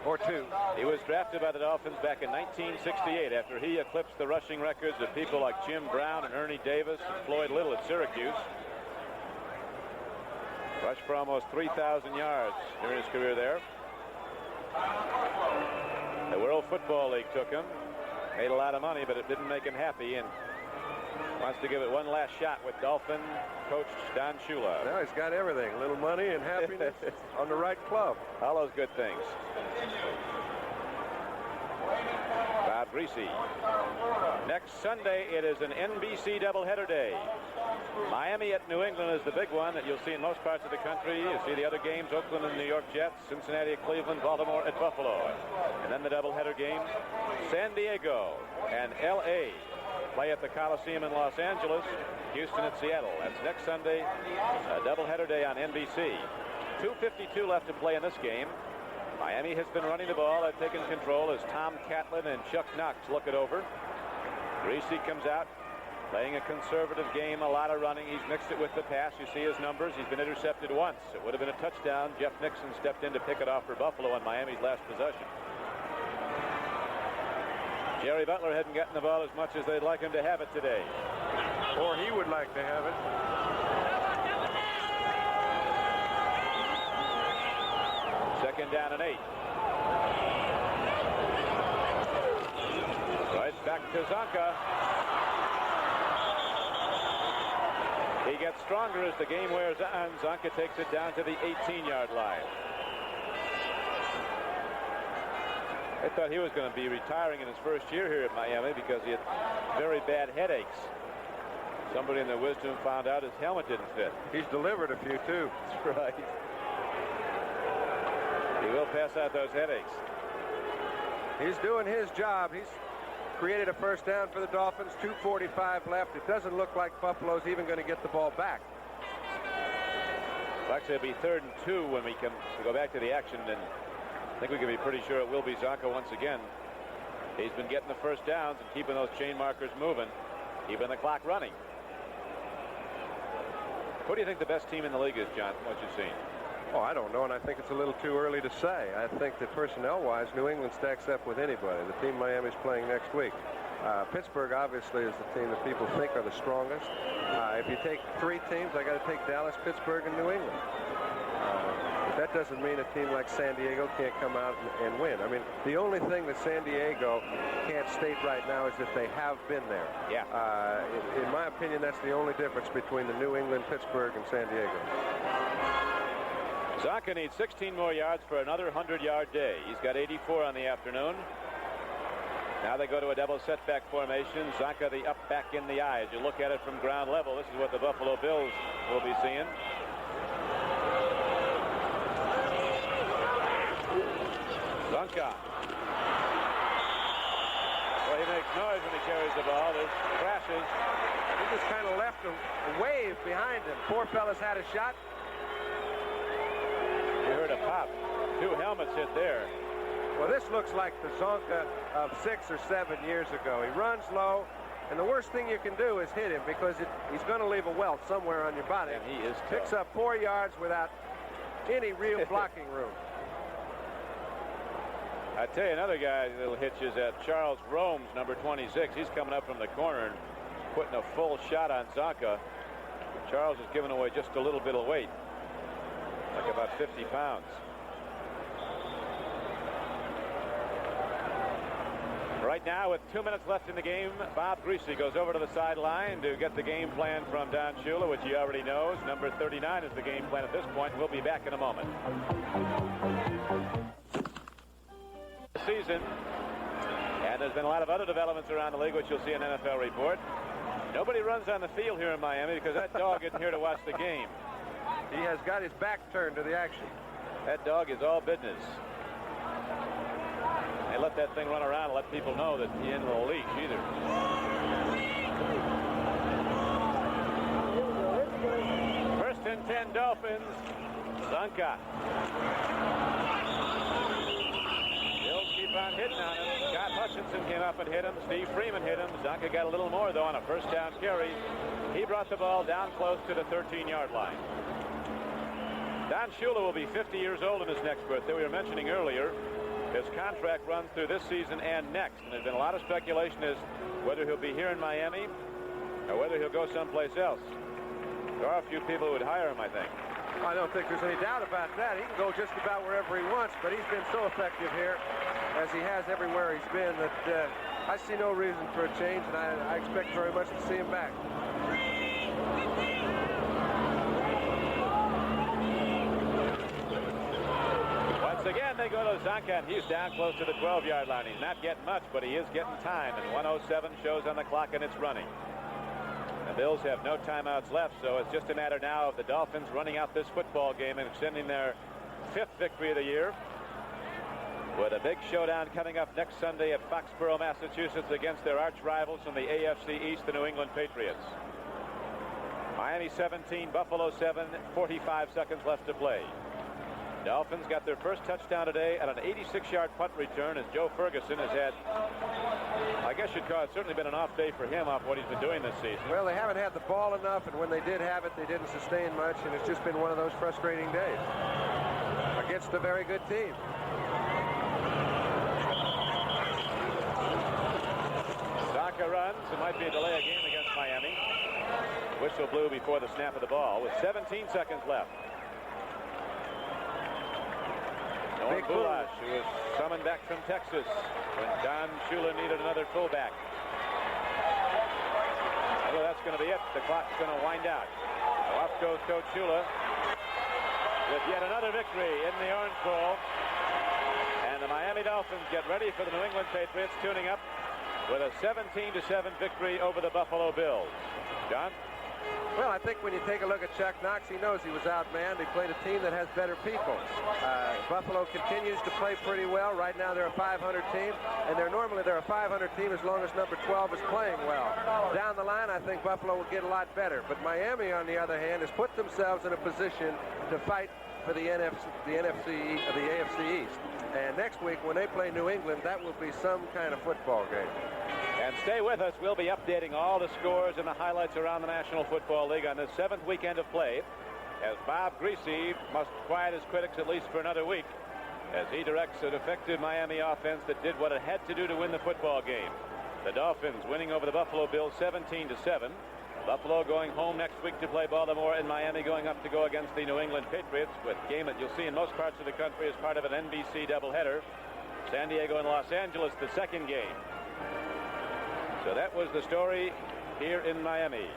Or 2. He was drafted by the Dolphins back in 1968 after he eclipsed the rushing records of people like Jim Brown and Ernie Davis and Floyd Little at Syracuse. Rushed for almost 3,000 yards during his career there. The World Football League took him. Made a lot of money, but it didn't make him happy, and wants to give it one last shot with Dolphin coach Don Shula. Now he's got everything. A little money and happiness on the right club. All those good things. Bob Greasy. Next Sunday, it is an NBC doubleheader day. Miami at New England is the big one that you'll see in most parts of the country. You see the other games, Oakland and New York Jets, Cincinnati at Cleveland, Baltimore at Buffalo. And then the doubleheader game, San Diego and L.A. play at the Coliseum in Los Angeles, Houston at Seattle. That's next Sunday, a doubleheader day on NBC. 2:52 left to play in this game. Miami has been running the ball. They've taken control as Tom Catlin and Chuck Knox look it over. Greasy comes out, playing a conservative game, a lot of running. He's mixed it with the pass. You see his numbers. He's been intercepted once. It would have been a touchdown. Jeff Nixon stepped in to pick it off for Buffalo on Miami's last possession. Jerry Butler hadn't gotten the ball as much as they'd like him to have it today. Or he would like to have it. Second down and 8. Right back to Zonka. He gets stronger as the game wears on. Zonka takes it down to the 18-yard line. I thought he was going to be retiring in his first year here at Miami because he had very bad headaches. Somebody in their wisdom found out his helmet didn't fit. He's delivered a few, too. That's right. He will pass out those headaches. He's doing his job. He's created a first down for the Dolphins. 2:45 left. It doesn't look like Buffalo's even going to get the ball back. Actually, it'll be 3rd and 2 when we can go back to the action, and I think we can be pretty sure it will be Zonka once again. He's been getting the first downs and keeping those chain markers moving, keeping the clock running. Who do you think the best team in the league is, John, from what you've seen? Oh, I don't know, and I think it's a little too early to say. I think that personnel-wise, New England stacks up with anybody. The team Miami's playing next week. Pittsburgh, obviously, is the team that people think are the strongest. If you take 3 teams, I got to take Dallas, Pittsburgh, and New England. But that doesn't mean a team like San Diego can't come out and win. I mean, the only thing that San Diego can't state right now is that they have been there. Yeah. In my opinion, that's the only difference between the New England, Pittsburgh, and San Diego. Zonka needs 16 more yards for another 100-yard day. He's got 84 on the afternoon. Now they go to a double setback formation. Zonka the up back in the eye. As you look at it from ground level, this is what the Buffalo Bills will be seeing. Zonka. Well, he makes noise when he carries the ball. There's crashes. He just kind of left a wave behind him. Poor fella's had a shot. You heard a pop. 2 helmets hit there. Well, this looks like the Zonka of 6 or 7 years ago. He runs low, and the worst thing you can do is hit him because he's going to leave a welt somewhere on your body. And he is picks tough. up 4 yards without any real blocking room. I tell you, another guy that'll hitch is Charles Romes, number 26. He's coming up from the corner and putting a full shot on Zonka. Charles has given away just a little bit of weight, like about 50 pounds. Right now, with 2 minutes left in the game, Bob Greasy goes over to the sideline to get the game plan from Don Shula, which he already knows. Number 39 is the game plan at this point. We'll be back in a moment. Season, and there's been a lot of other developments around the league, which you'll see in NFL Report. Nobody runs on the field here in Miami because that dog isn't here to watch the game. He has got his back turned to the action. That dog is all business. They let that thing run around and let people know that he ain't no leash either. First and 10 Dolphins. Zonka. They'll keep on hitting on him. Scott Hutchinson came up and hit him. Steve Freeman hit him. Zonka got a little more, though, on a first down carry. He brought the ball down close to the 13-yard line. Don Shula will be 50 years old in his next birthday. We were mentioning earlier his contract runs through this season and next. And there's been a lot of speculation as whether he'll be here in Miami or whether he'll go someplace else. There are a few people who would hire him, I think. I don't think there's any doubt about that. He can go just about wherever he wants, but he's been so effective here, as he has everywhere he's been, that I see no reason for a change, and I expect very much to see him back. Once again, they go to Zonka, and he's down close to the 12-yard line. He's not getting much, but he is getting time, and 1:07 shows on the clock, and it's running. The Bills have no timeouts left, so it's just a matter now of the Dolphins running out this football game and extending their 5th victory of the year, with a big showdown coming up next Sunday at Foxborough, Massachusetts, against their arch rivals from the AFC East, the New England Patriots. Miami 17, Buffalo 7, 45 seconds left to play. Dolphins got their first touchdown today at an 86-yard punt return, as Joe Ferguson has had, I guess you'd call it, certainly been an off day for him off what he's been doing this season. Well, they haven't had the ball enough, and when they did have it, they didn't sustain much, and it's just been one of those frustrating days against a very good team. Zonka runs. It might be a delay of game against Miami. Whistle blew before the snap of the ball with 17 seconds left. Noah Bulash, who was summoned back from Texas when Don Shula needed another fullback. Well, that's going to be it. The clock's going to wind out. Now off goes Coach Shula with yet another victory in the Orange Bowl. And the Miami Dolphins get ready for the New England Patriots, tuning up with a 17-7 victory over the Buffalo Bills. John? Well, I think when you take a look at Chuck Knox, he knows he was outmanned. He played a team that has better people. Buffalo continues to play pretty well. Right now they're a 500 team, and normally they're a 500 team as long as number 12 is playing well. Down the line, I think Buffalo will get a lot better. But Miami, on the other hand, has put themselves in a position to fight for the AFC East. And next week, when they play New England, that will be some kind of football game. And stay with us. We'll be updating all the scores and the highlights around the National Football League on this 7th weekend of play, as Bob Greasy must quiet his critics at least for another week, as he directs an effective Miami offense that did what it had to do to win the football game. The Dolphins winning over the Buffalo Bills 17-7. Buffalo going home next week to play Baltimore, and Miami going up to go against the New England Patriots, with a game that you'll see in most parts of the country as part of an NBC doubleheader. San Diego and Los Angeles, the second game. So that was the story here in Miami.